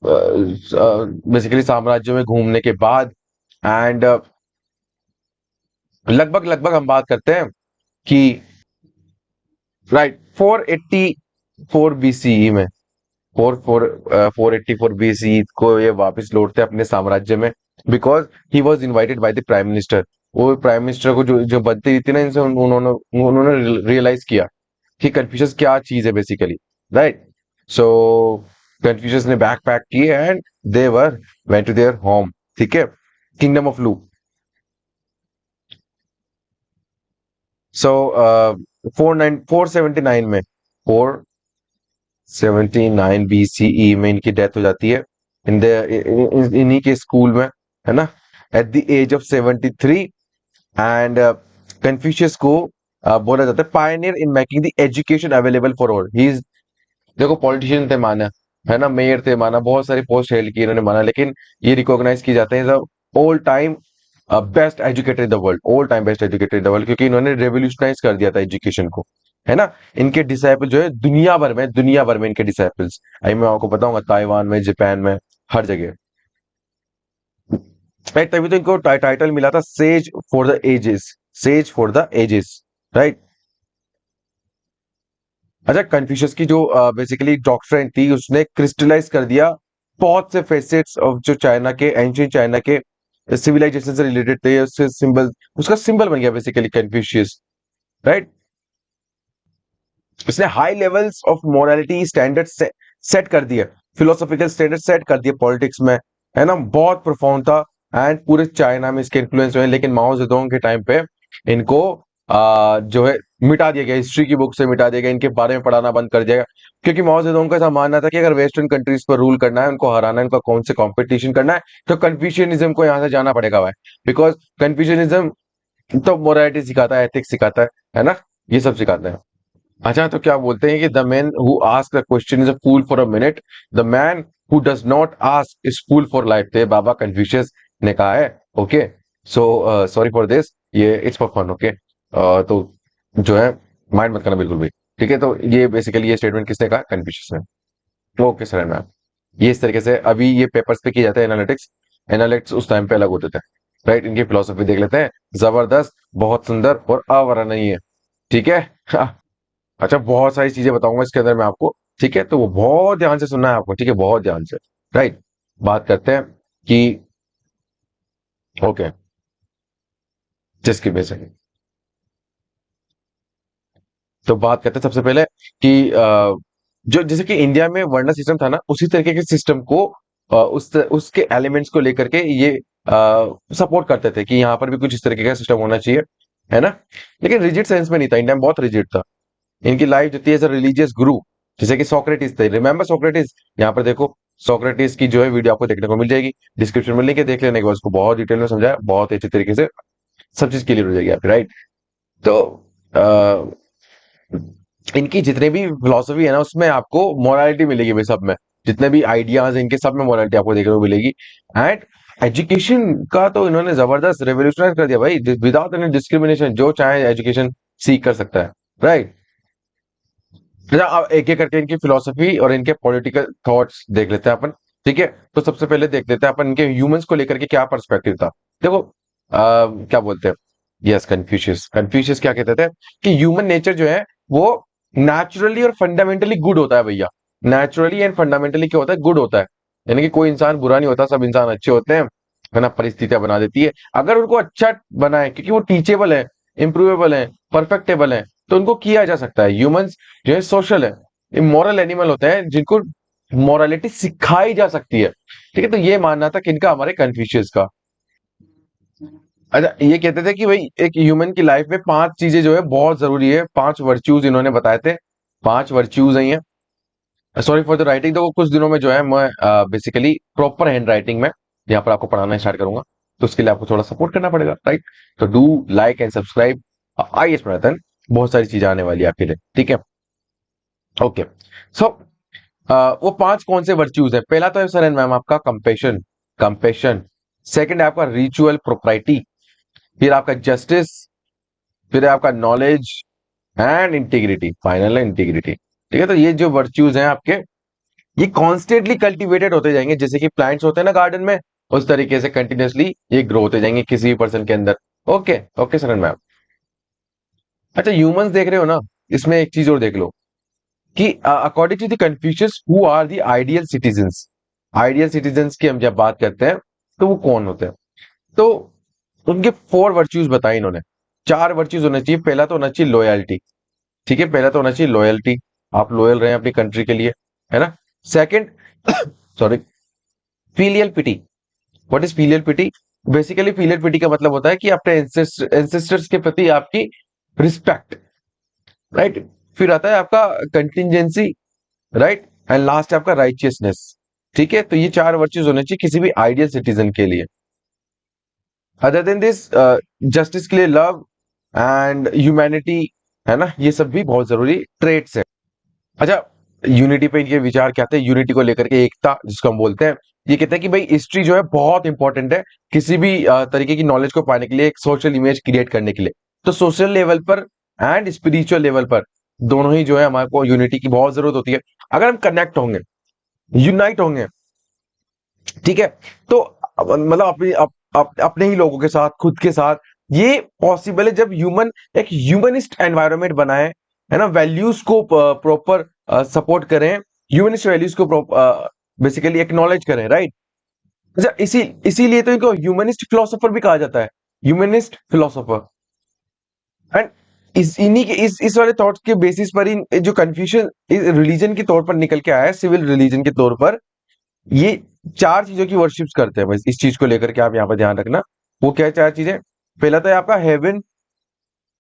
बेसिकली साम्राज्यों में घूमने के बाद, एंड लगभग लगभग हम बात करते हैं कि राइट 484 बीसीई में, 484 बीसी को ये वापस लौटते हैं अपने साम्राज्य में, because he was invited bye the prime minister. वो प्राइम मिनिस्टर को जो जो बनती थी ना इनसे, उन्होंने उन्होंने रियलाइज किया कि कन्फ्यूशस क्या चीज है बेसिकली, राइट। सो कन्फ्यूशस ने बैक पैक किए and they were went to their home, ठीक है, किंगडम ऑफ लू। सो 479 में, 479 बीसीई में इनकी डेथ हो जाती है, इन्हीं के स्कूल में, है ना, at the age of 73। And Confucius को बोला जाता है pioneer in making the education available for all. He is, देखो पॉलिटिशियन थे माना, है ना, मेयर थे माना, बहुत सारी पोस्ट हेल्ड की इन्होंने माना, लेकिन ये रिकॉग्नाइज की जाते हैं all time best educated in the world, all time best educated in the world, क्योंकि इन्होंने रेवोल्यूशनाइज कर दिया था एजुकेशन को, है ना। इनके डिसाइपल जो है दुनिया भर में इनके डिसाइपल्स, आई मैं आपको बताऊंगा, ताइवान में, जापान में, हर जगह। तभी तो इनको टाइटल मिला था sage for the ages, sage for the ages, right. अच्छा, कन्फ्यूशियस की जो बेसिकली डॉक्ट्रिन थी, उसने क्रिस्टलाइज कर दिया बहुत से फेसेट्स ऑफ जो चाइना के, एंशियंट चाइना के सिविलाइजेशन से रिलेटेड थे। उससे सिंबल, उसका सिंबल बन गया बेसिकली कन्फ्यूशियस, राइट। उसने high levels of morality standard set कर दिया, फिलोसॉफिकल स्टैंडर्ड सेट कर दिया पॉलिटिक्स में, है ना। बहुत प्रोफाउंड था, एंड पूरे चाइना में इसके इन्फ्लुएंस हुए। लेकिन माओ जेडोंग के टाइम पे इनको जो है मिटा दिया गया, हिस्ट्री की बुक से मिटा दिया गया, इनके बारे में पढ़ाना बंद कर दिया गया। क्योंकि माओ जेडोंग का ऐसा मानना था कि अगर वेस्टर्न कंट्रीज पर रूल करना है, उनको हराना है, उनका कौन से कॉम्पिटिशन करना है, तो कन्फ्यूशियनिज्म को यहाँ से जाना पड़ेगा भाई। बिकॉज कन्फ्यूशियनिज्म तो मोरालिटी सिखाता है, एथिक्स सिखाता है ना, ये सब सिखाता है। अच्छा, तो क्या बोलते हैं कि the man who ask the question is a fool for a minute, the man who does not ask is fool for life, थे बाबा कन्फ्यूशियस ने कहा है। Okay, so sorry for this, ये इट्स फॉर फन, ओके। तो जो है mind मत करना बिल्कुल भी, ठीक है। तो ये बेसिकली ये स्टेटमेंट किसने कहा? कन्फ्यूशियस ने। Okay sir ma'am. ये इस तरीके से अभी ये पेपर्स पे किए जाते हैं एनालिटिक्स। एनालिटिक्स उस टाइम पे अलग होते थे, राइट। इनकी फिलोसफी देख लेते हैं। जबरदस्त, बहुत सुंदर और अवर्णनीय। ठीक है। हाँ, अच्छा, बहुत सारी चीजें बताऊंगा इसके अंदर मैं आपको। ठीक है, तो वो बहुत ध्यान से सुनना है आपको, ठीक है, बहुत ध्यान से। राइट। बात करते हैं कि ओके, जिसकी बेसिक, तो बात करते हैं सबसे पहले कि जो जैसे कि इंडिया में वर्ण सिस्टम था ना, उसी तरीके के सिस्टम को उसके एलिमेंट्स को लेकर के ये सपोर्ट करते थे कि यहाँ पर भी कुछ इस तरीके का सिस्टम होना चाहिए, है ना। लेकिन रिजिड सेंस में नहीं था, इंडिया में बहुत रिजिड था। इनकी लाइफ जो थी एज अ रिलीजियस गुरु, जैसे कि सोक्रेटिस थे, रिमेंबर सोक्रेटिस। यहाँ पर देखो, सोक्रेटिस की जो है वीडियो आपको देखने को मिल जाएगी, डिस्क्रिप्शन में लिंक है, देख लेने के बाद उसको बहुत डिटेल में समझाया, बहुत अच्छे तरीके से सब चीज क्लियर हो जाएगी आपकी, राइट। तो इनकी जितने भी फिलोसफी है ना, उसमें आपको मोरालिटी मिलेगी भाई, सब में। जितने भी आइडियाज इनके, सब में मोरालिटी आपको देखने को मिलेगी। एंड एजुकेशन का तो इन्होंने जबरदस्त रेवोल्यूशनाइज कर दिया भाई, विदाउट एनी डिस्क्रिमिनेशन, जो चाहे एजुकेशन सीख कर सकता है, राइट। अच्छा, अब एक एक करके इनकी फिलोसफी और इनके पॉलिटिकल थॉट्स देख लेते हैं अपन। ठीक है, तो सबसे पहले देख लेते हैं अपन इनके ह्यूमंस को लेकर के क्या पर्सपेक्टिव था। देखो, क्या बोलते हैं, यस, कन्फ्यूशियस। कन्फ्यूशियस क्या कहते थे कि ह्यूमन नेचर जो है वो नेचुरली और फंडामेंटली गुड होता है भैया। नेचुरली एंड फंडामेंटली क्या होता है, गुड होता है। यानी कि कोई इंसान बुरा नहीं होता, सब इंसान अच्छे होते हैं, है ना। परिस्थितियां बना देती है, अगर उनको अच्छा बनाए, क्योंकि वो टीचेबल है, इंप्रूवेबल है, परफेक्टेबल है, तो उनको किया जा सकता है। ह्यूमंस जो है सोशल है, ये मॉरल एनिमल होते हैं जिनको मॉरलिटी सिखाई जा सकती है। ठीक है, तो ये मानना था किनका, हमारे कन्फ्यूशियस का। अच्छा, ये कहते थे कि भाई एक ह्यूमन की लाइफ में पांच चीजें जो है बहुत जरूरी है, पांच वर्च्यूज इन्होंने बताए थे। पांच वर्च्यूज है। सॉरी फॉर द राइटिंग, तो कुछ दिनों में जो है मैं बेसिकली प्रॉपर हैंड राइटिंग में यहाँ पर आपको पढ़ाना स्टार्ट करूंगा, तो उसके लिए आपको थोड़ा सपोर्ट करना पड़ेगा, राइट। तो डू लाइक एंड सब्सक्राइब। आइए मैराथन, बहुत सारी चीजें आने वाली है आपके लिए, ठीक है। ओके, सो वो पांच कौन से वर्च्यूज है। पहला तो है सर एंड मैम आपका कंपेशन। कंपेशन। सेकंड है आपका रिचुअल प्रोप्राइटी। फिर आपका जस्टिस। फिर है आपका नॉलेज एंड इंटीग्रिटी। फाइनल है इंटीग्रिटी। ठीक है, तो ये जो वर्च्यूज हैं आपके, ये कॉन्स्टेंटली कल्टीवेटेड होते जाएंगे, जैसे कि प्लांट्स होते हैं ना गार्डन में, उस तरीके से कंटिन्यूअसली ये ग्रो होते जाएंगे किसी भी पर्सन के अंदर। Okay, okay sir and ma'am. अच्छा, ह्यूमंस देख रहे हो ना, इसमें एक चीज और देख लो कि according to the Confucius who are the ideal citizens. Ideal citizens की हम जब बात करते हैं, तो वो कौन होते हैं, तो उनके फोर वर्च्यूज बताए इन्होंने। चार वर्च्यूज होने चाहिए। पहला तो होना चाहिए लॉयल्टी। ठीक है, पहला तो होना चाहिए लॉयल्टी, आप लॉयल रहे अपनी कंट्री के लिए, है ना। Second, sorry, filial piety. What is filial piety? Basically filial piety का मतलब होता है कि अपने एंसेस्टर्स के प्रति आपकी रिस्पेक्ट, राइट। फिर आता है आपका कंटिजेंसी, राइट। एंड लास्ट है आपका राइचियसनेस। ठीक है, तो ये चार वर्च्यूज होने चाहिए किसी भी आइडियल सिटीजन के लिए। अदर देन दिस, जस्टिस के लिए लव एंड ह्यूमैनिटी, है ना, ये सब भी बहुत जरूरी ट्रेट्स है। अच्छा, यूनिटी पे इनके विचार क्या थे, यूनिटी को लेकर के, एकता जिसको हम बोलते हैं। ये कहते हैं कि भाई हिस्ट्री जो है बहुत इंपॉर्टेंट है किसी भी तरीके की नॉलेज को पाने के लिए, एक सोशल इमेज क्रिएट करने के लिए। तो सोशल लेवल पर एंड स्पिरिचुअल लेवल पर दोनों ही जो है हमारे को यूनिटी की बहुत जरूरत होती है। अगर हम कनेक्ट होंगे, यूनाइट होंगे, ठीक है, तो मतलब अपने ही लोगों के साथ, खुद के साथ, ये पॉसिबल है जब ह्यूमन एक ह्यूमनिस्ट एनवायरनमेंट बनाए, है ना, वैल्यूज को प्रॉपर सपोर्ट करें, ह्यूमनिस्ट वैल्यूज को बेसिकली एक्नॉलेज करें, राइट। अच्छा, इसीलिए तो इनको ह्यूमनिस्ट फिलोसोफर भी कहा जाता है, ह्यूमनिस्ट फिलोसोफर। एंड इस इन्हीं के इस वाले थॉट्स के बेसिस पर ही जो कंफ्यूजन रिलीजन के तौर पर निकल के आया है, सिविल रिलीजन के तौर पर, ये चार चीजों की वर्शिप्स करते हैं बस। इस चीज को लेकर के आप यहाँ पर ध्यान रखना। वो क्या है चार चीजें? पहला तो है आपका हेवन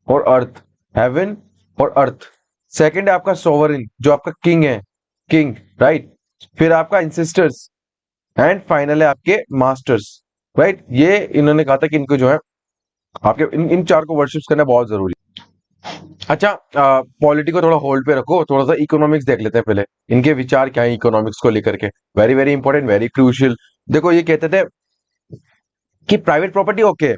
और अर्थ। हेवन और अर्थ। सेकंड है आपका सोवरेन, जो आपका किंग है, किंग, राइट। फिर आपका इंसिस्टर्स, एंड फाइनल है आपके मास्टर्स, राइट। ये इन्होंने कहा था कि इनको जो है आपके इन चार को वर्शिप्स करना बहुत जरूरी है। अच्छा, पॉलिटी को थोड़ा होल्ड पे रखो, थोड़ा सा इकोनॉमिक्स देख लेते हैं पहले। इनके विचार क्या है इकोनॉमिक्स को लेकर के, very very important, very crucial. देखो, ये कहते थे कि प्राइवेट प्रॉपर्टी ओके,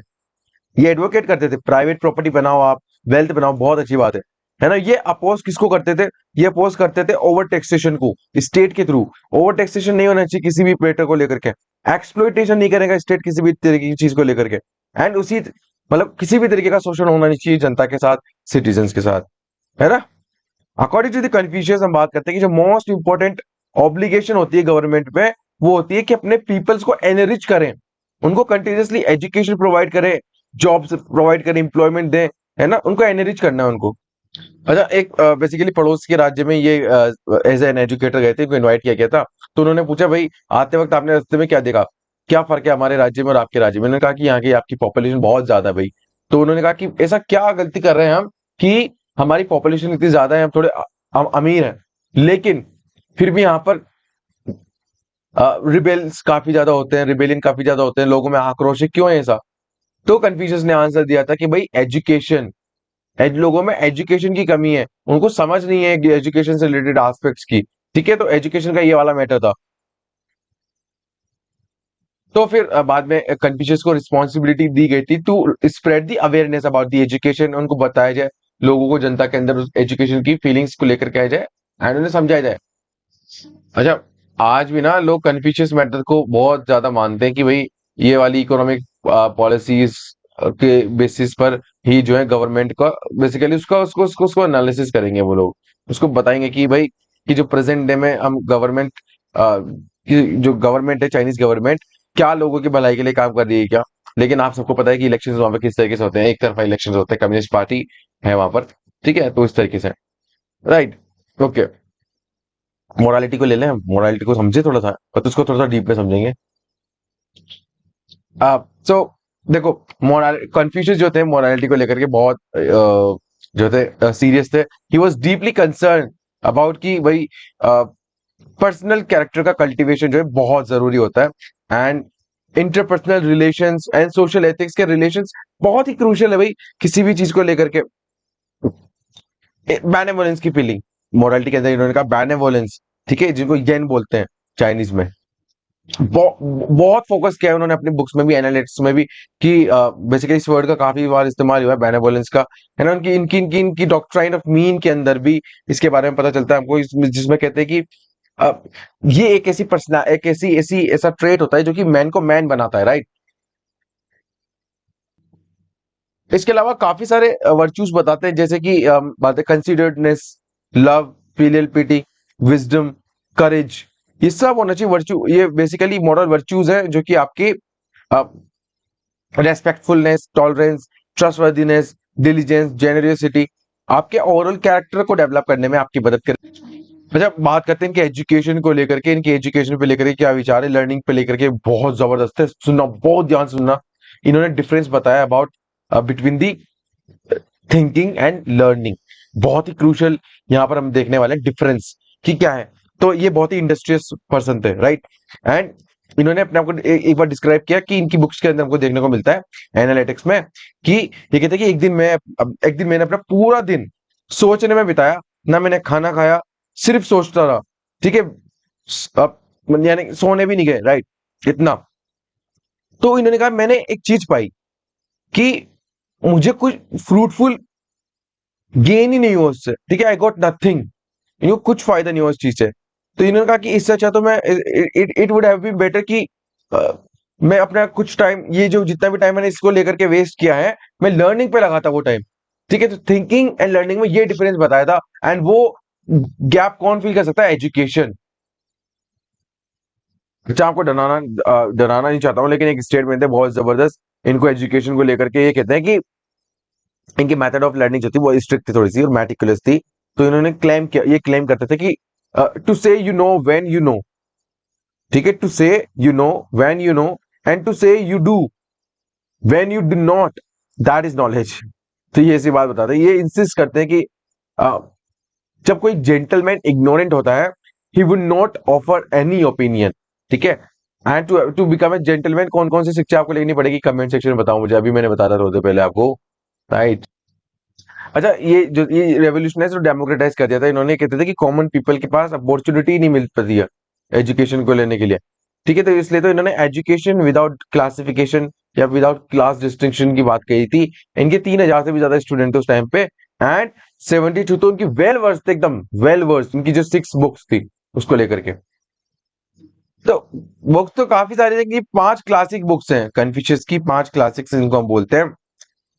ये एडवोकेट करते थे प्राइवेट प्रॉपर्टी बनाओ, आप वेल्थ बनाओ, बहुत अच्छी बात है। है ना। ये अपोज किसको करते थे? ये अपोज करते थे ओवर टैक्सेशन को, स्टेट के थ्रू। ओवर टैक्सेशन नहीं होना चाहिए किसी भी मैटर को लेकर के, एक्सप्लॉइटेशन नहीं करेगा स्टेट किसी भी तरीके की चीज को लेकर के, एंड उसी मतलब किसी भी तरीके का शोषण होना नहीं चाहिए जनता के साथ, सिटीजन के साथ, है ना। अकॉर्डिंग टू द कन्फ्यूशियस हम बात करते हैं कि जो मोस्ट इंपॉर्टेंट ऑब्लिगेशन होती है गवर्नमेंट में, वो होती है कि अपने पीपल्स को एनरिच करें, उनको कंटिन्यूसली एजुकेशन प्रोवाइड करें, जॉब्स प्रोवाइड करें, एम्प्लॉयमेंट दें, है ना, उनको एनरिच करना है उनको। अच्छा, एक बेसिकली पड़ोस के राज्य में ये एज एन एजुकेटर गए थे, उनको इनवाइट किया गया था। तो उन्होंने पूछा, भाई आते वक्त आपने रास्ते में क्या देखा, क्या फर्क है हमारे राज्य में और आपके राज्य में? उन्होंने कहा कि यहाँ की आपकी पॉपुलेशन बहुत ज्यादा है भाई। तो उन्होंने कहा कि ऐसा क्या गलती कर रहे हैं हम कि हमारी पॉपुलेशन इतनी ज्यादा है, हम थोड़े अमीर हैं, लेकिन फिर भी यहाँ पर रिबेल्स काफी ज्यादा होते हैं, रिबेलियन काफी ज्यादा होते हैं, लोगों में आक्रोश है, क्यों है ऐसा? तो कन्फ्यूशियस ने आंसर दिया था कि भाई एजुकेशन, लोगों में एजुकेशन की कमी है, उनको समझ नहीं है एजुकेशन से रिलेटेड एस्पेक्ट्स की। ठीक है, तो एजुकेशन का ये वाला मैटर था। तो फिर बाद में कन्फ्यूशियस को रिस्पॉन्सिबिलिटी दी गई थी to spread the awareness about the education, उनको बताया जाए, लोगों को, जनता के अंदर एजुकेशन की फीलिंग्स को लेकर के आया जाए, एंड उन्हें समझाया जाए। अच्छा, आज भी ना लोग कन्फ्यूशियस मेथड को बहुत ज्यादा मानते हैं कि भाई ये वाली इकोनॉमिक पॉलिसीज के बेसिस पर ही जो है गवर्नमेंट का बेसिकली उसका उसको उसको उसको एनालिसिस करेंगे वो लोग, उसको बताएंगे कि भाई कि जो प्रेजेंट डे में हम गवर्नमेंट की जो गवर्नमेंट है, चाइनीज गवर्नमेंट, क्या लोगों की भलाई के लिए काम कर रही है क्या। लेकिन आप सबको पता है कि इलेक्शंस वहां पर किस तरीके से होते हैं, एक तरफा इलेक्शंस होते हैं, कम्युनिस्ट पार्टी है वहां पर। ठीक है, तो इस तरीके से, राइट, ओके। मोरालिटी को ले लें, मोरालिटी को समझे थोड़ा सा, पर उसको थोड़ा सा डीप में समझेंगे। सो देखो, मोरल कन्फ्यूशियस जो थे मोरालिटी को लेकर के बहुत जो थे सीरियस थे। He was deeply concern about कि भाई पर्सनल कैरेक्टर का कल्टीवेशन जो है बहुत जरूरी होता है, and interpersonal relations and social ethics के रिलेशंस बहुत ही क्रूशियल है भाई, किसी भी चीज को लेकर के। बेनेवोलेंस की फीलिंग मोरालिटी के अंदर इन्होंने कहा, बेनेवोलेंस, ठीक है, जिनको येन बोलते हैं चाइनीज में। बहुत फोकस किया है उन्होंने अपनी बुक्स में भी, एनालिटिक्स में भी, कि बेसिकली इस वर्ड का काफी बार इस्तेमाल हुआ है, बेनेवोलेंस का, है ना। उनकी इनकी इनकी इनकी डॉक्ट्राइन ऑफ मीन के अंदर भी इसके बारे में पता चलता है हमको, जिसमें कहते हैं कि अ, ये एक ऐसी पर्सना एक ऐसी ऐसी ऐसा ट्रेट होता है जो कि मैन को मैन बनाता है, राइट। इसके अलावा काफी सारे वर्च्यूज बताते हैं, जैसे कि बात है कंसिडर्डनेस, लव, फिलियल पिटी, विजडम, करेज, ये सब होना चाहिए वर्च्यू। ये बेसिकली मॉरल वर्च्यूज है जो कि आपके रेस्पेक्टफुलनेस, टॉलरेंस, ट्रस्टवर्दीनेस, डिलीजेंस, जेनरसिटी, आपके ओवरऑल कैरेक्टर को डेवलप करने में आपकी मदद करें। अच्छा, बात करते हैं इनके एजुकेशन को लेकर के, इनके एजुकेशन पे लेकर के क्या विचार है, लर्निंग पे लेकर के बहुत जबरदस्त है, सुनना, बहुत ध्यान से सुनना। इन्होंने डिफरेंस बताया about between the thinking and learning, बहुत ही क्रूशियल यहाँ पर हम देखने वाले हैं डिफरेंस कि क्या है। तो ये बहुत ही इंडस्ट्रियस पर्सन थे, राइट, एंड इन्होंने अपने आप को एक बार डिस्क्राइब किया कि इनकी बुक्स के अंदर हमको देखने को मिलता है एनालिटिक्स में, कि ये कहते हैं कि एक दिन मैंने अपना पूरा दिन सोचने में बिताया, ना मैंने खाना खाया, सिर्फ सोचता रहा। ठीक है, अब यानी सोने भी नहीं गए, राइट, इतना। तो इन्होंने कहा मैंने एक चीज पाई कि मुझे कुछ फ्रूटफुल गेन ही नहीं हुआ उससे, ठीक है, आई गॉट नथिंग, इनको कुछ फायदा नहीं हुआ उस चीज से। तो इन्होंने कहा कि इससे अच्छा तो मैं, it would have been better कि मैं अपना कुछ टाइम, ये जो जितना भी टाइम मैंने इसको लेकर के वेस्ट किया है, मैं लर्निंग पे लगाता वो टाइम। ठीक है, तो थिंकिंग एंड लर्निंग में ये डिफरेंस बताया था, एंड वो गैप कौन फील कर सकता है? एजुकेशन। अच्छा, आपको डराना नहीं चाहता हूं, लेकिन एक स्टेटमेंट है बहुत जबरदस्त इनको एजुकेशन को लेकर के, ये कहते हैं कि इनकी मेथड ऑफ लर्निंग जो थी वो स्ट्रिक्ट थी थोड़ी सी और मैटिकुलस थी। तो इन्होंने क्लेम किया, ये क्लेम करते थे कि to say you know when you know, ठीक है, to say you know when you know, and to say you do when you do not, that is knowledge. तो ये ऐसी बात बताते हैं, ये इंसिस्ट करते हैं कि uh, जब कोई जेंटलमैन इग्नोरेंट होता है, he would not offer any opinion, ठीक है। And to become a gentleman कौन कौन सी शिक्षा आपको लेनी पड़ेगी, कमेंट सेक्शन में बताओ मुझे, अभी मैंने बता रहा था पहले आपको, राइट। अच्छा, ये रेवोल्यूशनाइज और डेमोक्रेटाइज कर दिया था इन्होंने, कहते थे कि कॉमन पीपल के पास अपॉर्चुनिटी नहीं मिल पाती है एजुकेशन को लेने के लिए। ठीक है, तो इसलिए तो इन्होंने एजुकेशन विदाउट क्लासिफिकेशन या विदाउट क्लास डिस्टिंक्शन की बात कही थी। इनके 3,000 से भी ज्यादा स्टूडेंट थे उस टाइम पे, एंड 72, तो उनकी वेल वर्स थे, एकदम वेल वर्स, उनकी जो 6 बुक्स थी उसको लेकर के। तो बुक्स तो काफी सारी है कि 5 क्लासिक बुक्स हैं कन्फ्यूशियस की, 5 क्लासिक्स इनको हम बोलते हैं।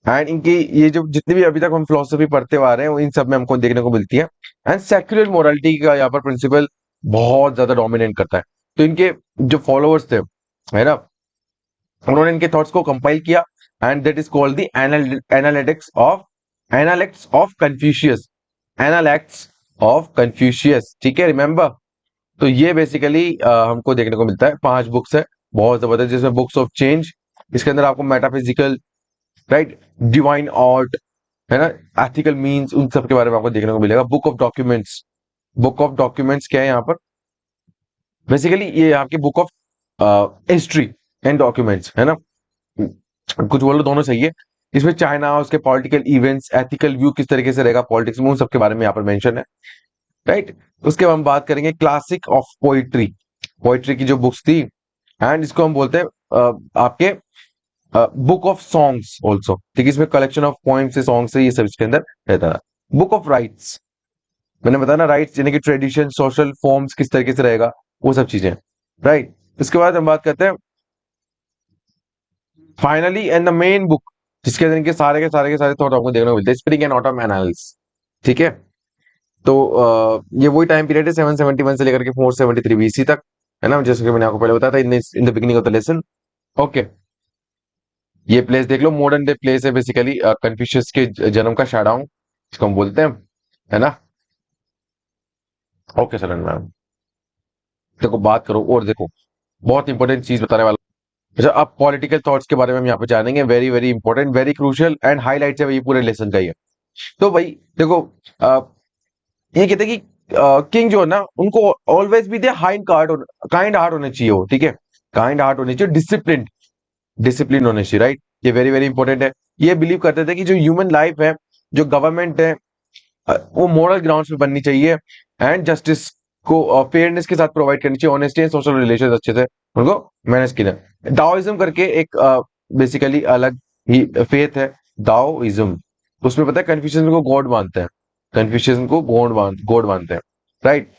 एंड इनकी ये जो जितनी भी अभी तक हम फिलोसफी पढ़ते हुए आ रहे हैं वो इन सब में हमको देखने को मिलती है। एंड सेक्युलर मोरालिटी का यहाँ पर प्रिंसिपल बहुत ज्यादा डोमिनेट करता है। तो इनके जो फॉलोअर्स थे, है ना, उन्होंने इनके थॉट्स को कंपाइल किया, and that is called the Analects of Confucius, Analects of Confucius, ठीक है, रिमेंबर। तो ये बेसिकली हमको देखने को मिलता है, 5 बुक्स है, बहुत जबरदस्त, जिसमें बुक्स ऑफ चेंज, इसके अंदर आपको मेटाफिजिकल, राइट, डिवाइन आर्ट, है ना, एथिकल मीन्स, उन सब के बारे में आपको देखने को मिलेगा। Book of documents, book of documents क्या है यहाँ पर, बेसिकली ये आपकी book of history and documents, है ना, कुछ बोलो दोनों सही है। इसमें चाइना, उसके पॉलिटिकल इवेंट्स, एथिकल व्यू किस तरीके से रहेगा पॉलिटिक्स में, उन सब के बारे में यहाँ पर मेंशन है, राइट। उसके बाद हम बात करेंगे क्लासिक ऑफ पोइट्री, पोइट्री की जो बुक्स थी, एंड इसको हम बोलते हैं आपके बुक ऑफ सॉन्ग्स ऑल्सो, ठीक है, इसमें कलेक्शन ऑफ पोइम्स से, सॉन्ग से, ये सब इसके अंदर रहता है। बुक ऑफ राइट्स, मैंने बताया ना, राइट्स यानी कि ट्रेडिशन, सोशल फॉर्म्स किस तरीके से रहेगा, वो सब चीजें, राइट। इसके बाद हम बात करते हैं finally and the main book, जिसके अंदर इनके सारे के सारे थॉट आपको देखने को मिलते हैं, स्प्रिंग एंड ऑटम एनालिसिस, ठीक है। तो ये वही टाइम पीरियड है 771 से लेकर के 473 बीसी तक, है ना, जैसे कि मैंने आपको पहले बताया था in the beginning of the lesson. Okay, ये प्लेस देख लो, मॉडर्न डे प्लेस है बेसिकली, कन्फ्यूशियस के जन्म का शाडाउन, इसको हम बोलते हैं, है ना। ओके सर मैम, देखो बात करो और देखो, बहुत इंपॉर्टेंट चीज बताने वाला। अच्छा, अब पॉलिटिकल थॉट्स के बारे में हम यहाँ पे जानेंगे, very very important, very crucial and highlight है ये पूरे लेसन का ही है। तो भाई देखो, ये कहते हैं कि किंग जो है ना, उनको ऑलवेज भी दे काइंड हार्ट होने चाहिए, हो ठीक है, काइंड हार्ट होने चाहिए, डिसिप्लिन, डिसिप्लिन होने चाहिए, राइट, ये वेरी वेरी इंपॉर्टेंट है। ये बिलीव करते थे कि जो ह्यूमन लाइफ है, जो गवर्नमेंट है, वो मॉरल ग्राउंड्स पे बननी चाहिए, एंड जस्टिस को फेयरनेस के साथ प्रोवाइड करनी चाहिए, ऑनेस्टी एंड सोशल रिलेशन अच्छे से उनको मैनेज किया। डाओइज्म करके एक बेसिकली अलग ही फेथ है, डाओइज्म, उसमें पता है कन्फ्यूशियस को गॉड मानते हैं, कन्फ्यूशियस को गॉड मानते हैं, राइट।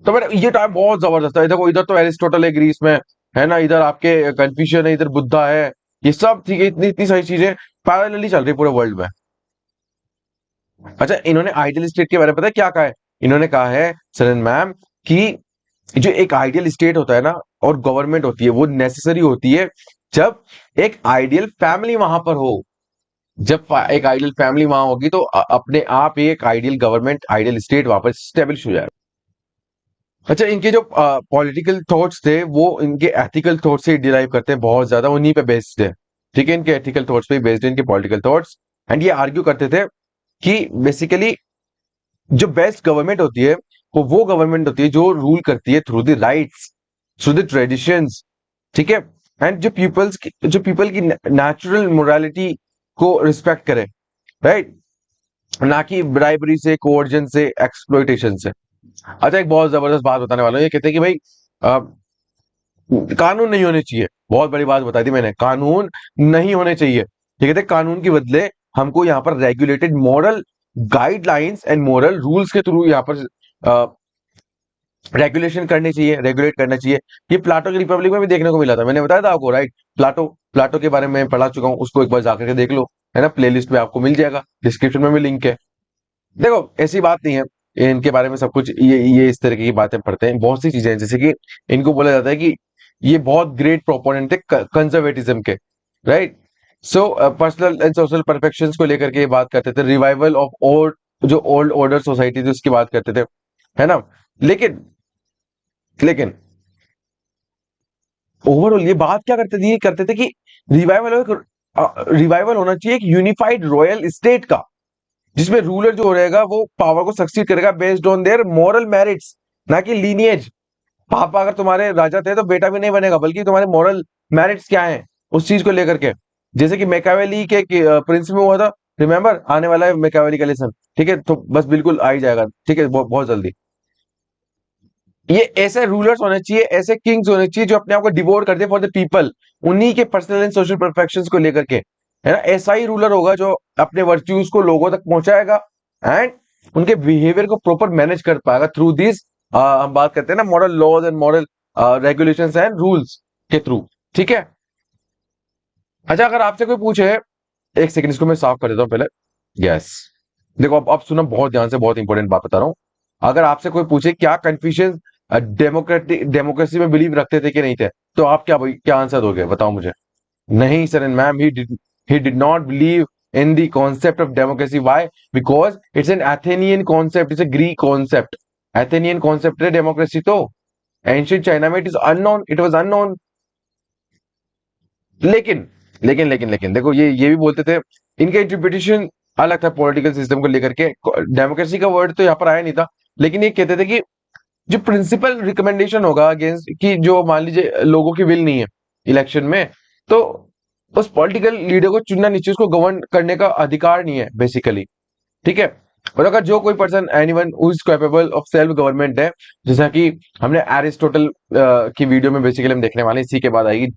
तो मेरा ये टाइम बहुत जबरदस्त है, देखो इधर तो एरिस्टोटल है ग्रीस में, है ना, इधर आपके कन्फ्यूशियन है, इधर बुद्धा है, ये सब ठीक है, इतनी इतनी सारी चीजें पैरेलली चल रही पूरे वर्ल्ड में। अच्छा, इन्होंने आइडियल स्टेट के बारे में पता है क्या कहा है, इन्होंने कहा है सरन मैम कि जो एक आइडियल स्टेट होता है ना, और गवर्नमेंट होती है, वो नेसेसरी होती है जब एक आइडियल फैमिली वहां पर हो, जब एक आइडियल फैमिली वहां होगी तो अपने आप ही एक आइडियल गवर्नमेंट, आइडियल स्टेट वहां पर स्टेब्लिश हो जाएगा। अच्छा, इनके जो पॉलिटिकल थॉट्स थे वो इनके एथिकल थॉट्स से डिराइव करते हैं, बहुत ज्यादा उन्हीं पे बेस्ड है, ठीक है, इनके एथिकल थॉट्स पे बेस्ड है इनके पॉलिटिकल थॉट्स। एंड ये आर्ग्यू करते थे कि बेसिकली जो बेस्ट गवर्नमेंट होती है वो गवर्नमेंट होती है जो रूल करती है through the rights, through the traditions, ठीक है, एंड जो पीपल की नेचुरल मोरालिटी को रिस्पेक्ट करे, राइट, ना कि ब्राइबरी से, कोर्जन से, एक्सप्लॉइटेशन से। अच्छा, एक बहुत जबरदस्त बात बताने वाला हूं, ये कहते हैं कि भाई अ, कानून नहीं होने चाहिए, बहुत बड़ी बात बता दी मैंने, कानून नहीं होने चाहिए, ये कहते हैं कानून के बदले हमको यहाँ पर regulated moral guidelines and moral rules के थ्रू यहाँ पर रेगुलेशन करनी चाहिए, रेगुलेट करना चाहिए। ये प्लाटो की रिपब्लिक में भी देखने को मिला था, मैंने बताया था आपको, राइट, प्लाटो, प्लाटो के बारे में पढ़ा चुका हूँ, उसको एक बार जाकर के देख लो, है ना, प्लेलिस्ट में आपको मिल जाएगा, डिस्क्रिप्शन में भी लिंक है। देखो ऐसी बात नहीं है, इनके बारे में सब कुछ ये इस तरीके की बातें पढ़ते हैं, बहुत सी चीजें हैं, जैसे कि इनको बोला जाता है कि ये बहुत ग्रेट प्रोपोनेंट थे कंजर्वेटिज्म के, right. So personal and social perfections को लेकर के बात करते थे, रिवाइवल ऑफ ओल्ड, जो ओल्ड ऑर्डर सोसाइटी थी उसकी बात करते थे, है ना। लेकिन लेकिन ओवरऑल ये बात क्या करते थे, ये करते थे कि रिवाइवल रिवाइवल होना चाहिए एक यूनिफाइड रॉयल स्टेट का, जिसमें रूलर जो रहेगा वो पावर को सक्सीड करेगा based on their moral merits, ना कि लीनिएज। पापा अगर तुम्हारे राजा थे तो बेटा भी नहीं बनेगा, बल्कि तुम्हारे मॉरल मेरिट्स क्या हैं उस चीज को लेकर के, जैसे कि मैकियावेली के प्रिंस में हुआ था, रिमेंबर, आने वाला है मैकियावेली का लेसन, ठीक है, तो बस बिल्कुल आ ही जाएगा, ठीक है, बहुत जल्दी। ये ऐसे रूलर्स होने चाहिए, ऐसे किंग्स होने चाहिए जो अपने आप को डिवोट कर दे फॉर द पीपल, उन्हीं के पर्सनल एंड सोशल परफेक्शंस को लेकर के, है ना, ऐसा ही रूलर होगा जो अपने वर्च्यूज को लोगों तक पहुंचाएगा, एंड उनके बिहेवियर को प्रॉपर मैनेज कर पाएगा थ्रू दिस, हम बात करते हैं ना moral laws and moral regulations and rules के थ्रू। ठीक है। अच्छा, अगर आपसे कोई पूछे, एक सेकंड इसको मैं साफ कर देता हूँ पहले। यस, देखो अब सुनो बहुत ध्यान से, बहुत इंपॉर्टेंट बात बता रहा हूँ। अगर आपसे कोई पूछे क्या कन्फ्यूशियस डेमोक्रेसी में बिलीव रखते थे कि नहीं थे, तो आप क्या आंसर दोगे, बताओ मुझे। नहीं sir and ma'am, he did not believe in the concept of democracy. Why? Because it's an Athenian concept, it's a Greek concept. Athenian concept है democracy तो। एंशियंट चाइना में इट वाज अननोन। लेकिन लेकिन देखो, ये भी बोलते थे, इनका इंटरप्रिटेशन अलग था पॉलिटिकल सिस्टम को लेकर के। डेमोक्रेसी का वर्ड तो यहाँ पर आया नहीं था, लेकिन ये कहते थे कि जो प्रिंसिपल रिकमेंडेशन होगा अगेंस्ट, कि जो मान लीजिए लोगों की विल नहीं है इलेक्शन में, तो उस पॉलिटिकल लीडर को चुनना नहीं चाहिए, उसको गवर्न करने का अधिकार नहीं है बेसिकली। ठीक है। और अगर जो कोई person anyone who is capable of self government है, जैसा कि हमने एरिस्टोटल की वीडियो में बेसिकली हम देखने वाले हैं, इसी के बाद आएगी,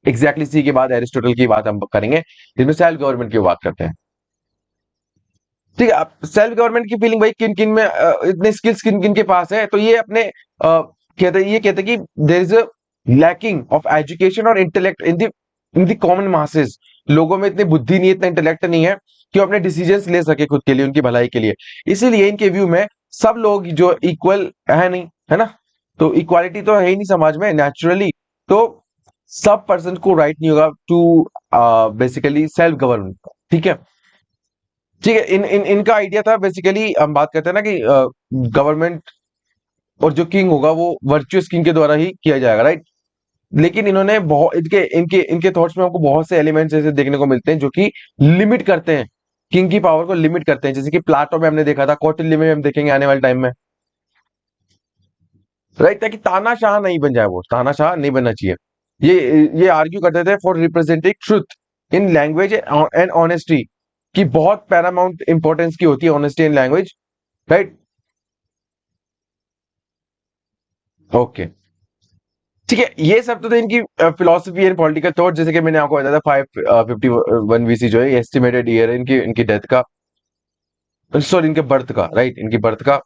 एग्जैक्टली इसी के बाद एरिस्टोटल की बात हम करेंगे, जिसमें सेल्फ गवर्नमेंट की बात करते हैं। ठीक है। अब सेल्फ गवर्नमेंट की फीलिंग भाई किन किन में, इतने स्किल्स किन किन के पास है, तो ये अपने कहते कि there is a lacking of education और intellect in the common masses. लोगों में इतनी बुद्धि नहीं है, इतना इंटेलेक्ट नहीं है कि वो अपने डिसीजंस ले सके खुद के लिए, उनकी भलाई के लिए। इसीलिए इनके व्यू में सब लोग जो इक्वल है नहीं, है ना, तो इक्वालिटी तो है ही नहीं समाज में नेचुरली। तो सब पर्सन को राइट नहीं होगा टू बेसिकली सेल्फ गवर्न। ठीक है। ठीक है। इन इन इनका आइडिया था बेसिकली, हम बात करते हैं ना कि गवर्नमेंट और जो किंग होगा वो वर्चुअस किंग के द्वारा ही किया जाएगा, राइट। लेकिन इन्होंने बहुत इनके इनके इनके थॉट्स में हमको बहुत से एलिमेंट्स ऐसे देखने को मिलते हैं जो कि लिमिट करते हैं, किंग की पावर को लिमिट करते हैं। जैसे कि प्लाटो में हमने देखा था, कौटिल्य में हम देखेंगे आने वाले टाइम में, राइट। ताकि तानाशाह नहीं बन जाए, वो तानाशाह नहीं बनना चाहिए। ये आर्ग्यू करते थे for representing truth in language and honesty, की बहुत पैरामाउंट इंपॉर्टेंस की होती है honesty in language, right. Okay. ठीक है। ये सब तो थे इनकी फिलोसफी एंड पॉलिटिकल थॉट। जैसे कि मैंने आपको बताया था 551 BC जो है एस्टिमेटेड ईयर है इनकी इनकी डेथ का, सॉरी इनके बर्थ का, राइट, इनकी बर्थ का,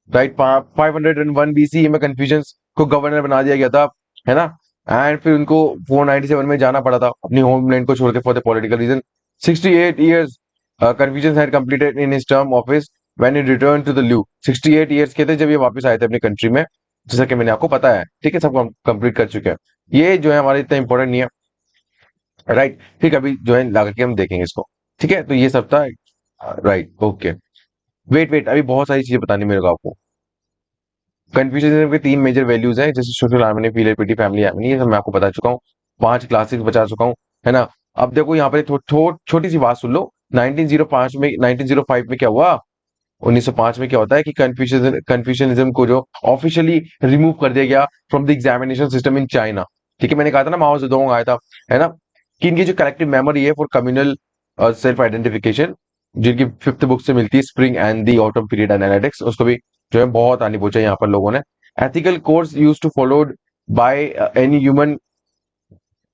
राइट। 501 BC में कन्फ्यूजन को गवर्नर बना दिया गया था, है ना। एंड फिर उनको 497 में जाना पड़ा था अपनी होमलैंड को छोड़ के for the political reason. 68 years Confucius had completed in his term office when he return to the Lu. 68 years के थे जब ये वापस आए थे अपनी कंट्री में, जैसा कि मैंने आपको बताया है। ठीक है, सबको हम कंप्लीट कर चुके हैं। ये जो है हमारे इतना इंपॉर्टेंट नहीं है, राइट। ठीक है, अभी जो है ला करके हम देखेंगे इसको। ठीक है, तो ये सब था, राइट। ओके, वेट वेट, अभी बहुत सारी चीजें बतानी मेरे को आपको। कन्फ्यूशनिज्म के 3 मेजर वैल्यूज हैं, जैसे सोशल हार्मनी, फिलियल पिटी, फैमिली हार्मनी। ये सब मैं आपको बता चुका हूँ, 5 क्लासेस बता चुका हूँ, है ना। अब देखो यहाँ पर छोटी सी बात सुन लो। 1905 में 1905 में क्या हुआ, 1905 में क्या होता है कि कन्फ्यूशनिज्म को जो ऑफिशियली रिमूव कर दिया गया from the examination system in China. ठीक है, मैंने कहा था ना माओ जेडोंग आया था, है ना, कि इनकी जो कलेक्टिव मेमोरी है फॉर कम्युनल सेल्फ आइडेंटिफिकेशन, जिनकी 5th बुक से मिलती है, spring and the autumn period analytics, उसको भी जो है बहुत आनी पूछा यहाँ पर लोगों ने। Ethical course use to followed by any human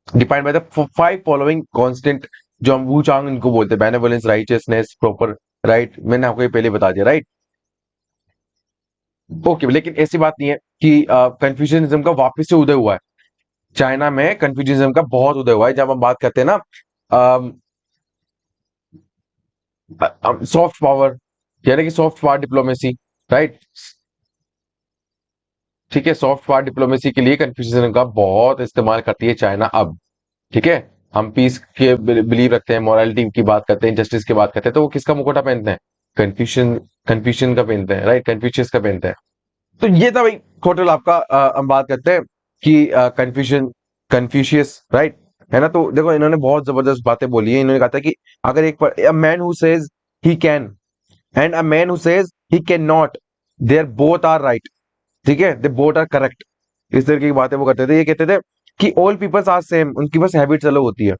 defined by the 5 following constant, जो हम वू चांग इनको बोलते हैं, बेनेवोलेंस, राइटियसनेस, प्रॉपर, राइट। मैंने आपको ये पहले बता दिया, राइट। ओके, लेकिन ऐसी बात नहीं है कि कंफ्यूशनिज्म का वापस से उदय हुआ है चाइना में। कंफ्यूशनिज्म का बहुत उदय हुआ है, जब हम बात करते हैं ना सॉफ्ट पावर, यानी कि सॉफ्ट पावर डिप्लोमेसी, राइट। ठीक है, सॉफ्ट पावर डिप्लोमेसी के लिए कंफ्यूशनिज्म का बहुत इस्तेमाल करती है चाइना अब। ठीक है, हम पीस के बिलीव रखते हैं, मोरालिटी की बात करते हैं, जस्टिस की बात करते हैं, तो वो किसका मुखौटा पहनते हैं, कन्फ्यूशन का पहनते हैं, राइट, कन्फ्यूशियस का पहनते हैं। तो ये था भाई टोटल आपका, हम बात करते हैं कि कन्फ्यूशियस, राइट, है ना। तो देखो इन्होंने बहुत जबरदस्त बातें बोली है। इन्होंने कहा था कि अगर a man who says he can and a man who says he can not, there both are right. ठीक है, दे बोथ आर करेक्ट। इस तरीके की बातें वो करते थे। ये कहते थे कि ऑल पीपल्स आर सेम, उनकी बस हैबिट्स अलग होती है।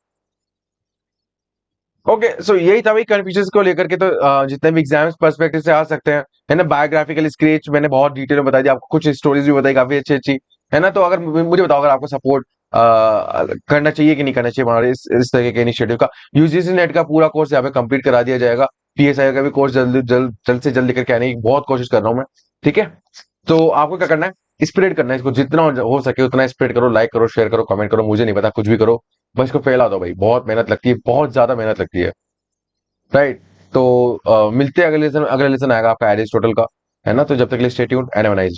ओके, सो यही था भाई कन्फ्यूजन को लेकर के। तो जितने भी एग्जाम्स पर्सपेक्टिव से आ सकते हैं, है ना। बायोग्राफिकल स्केच मैंने बहुत डिटेल में बता दिया आपको, कुछ स्टोरीज भी बताई काफी अच्छी अच्छी, है ना। तो अगर मुझे बताओ, अगर आपको सपोर्ट करना चाहिए कि नहीं करना चाहिए हमारे इस तरह के इनिशिएटिव का, यूजीसी नेट का पूरा कोर्स यहाँ पे कंप्लीट करा दिया जाएगा। पीएसआई का भी कोर्स जल्द से जल्द लेकर के आने की बहुत कोशिश कर रहा हूँ मैं। ठीक है, तो आपको क्या करना है, स्प्रेड करना है इसको, जितना हो सके उतना स्प्रेड करो, लाइक करो, शेयर करो, कमेंट करो, मुझे नहीं पता, कुछ भी करो, बस इसको फैला दो भाई, बहुत मेहनत लगती है, बहुत ज्यादा मेहनत लगती है। राइट। तो मिलते हैं अगले लेसन, अगले लेसन आएगा आपका एरिस्टोटल का, है ना? तो जब तक के लिए stay tuned and have a nice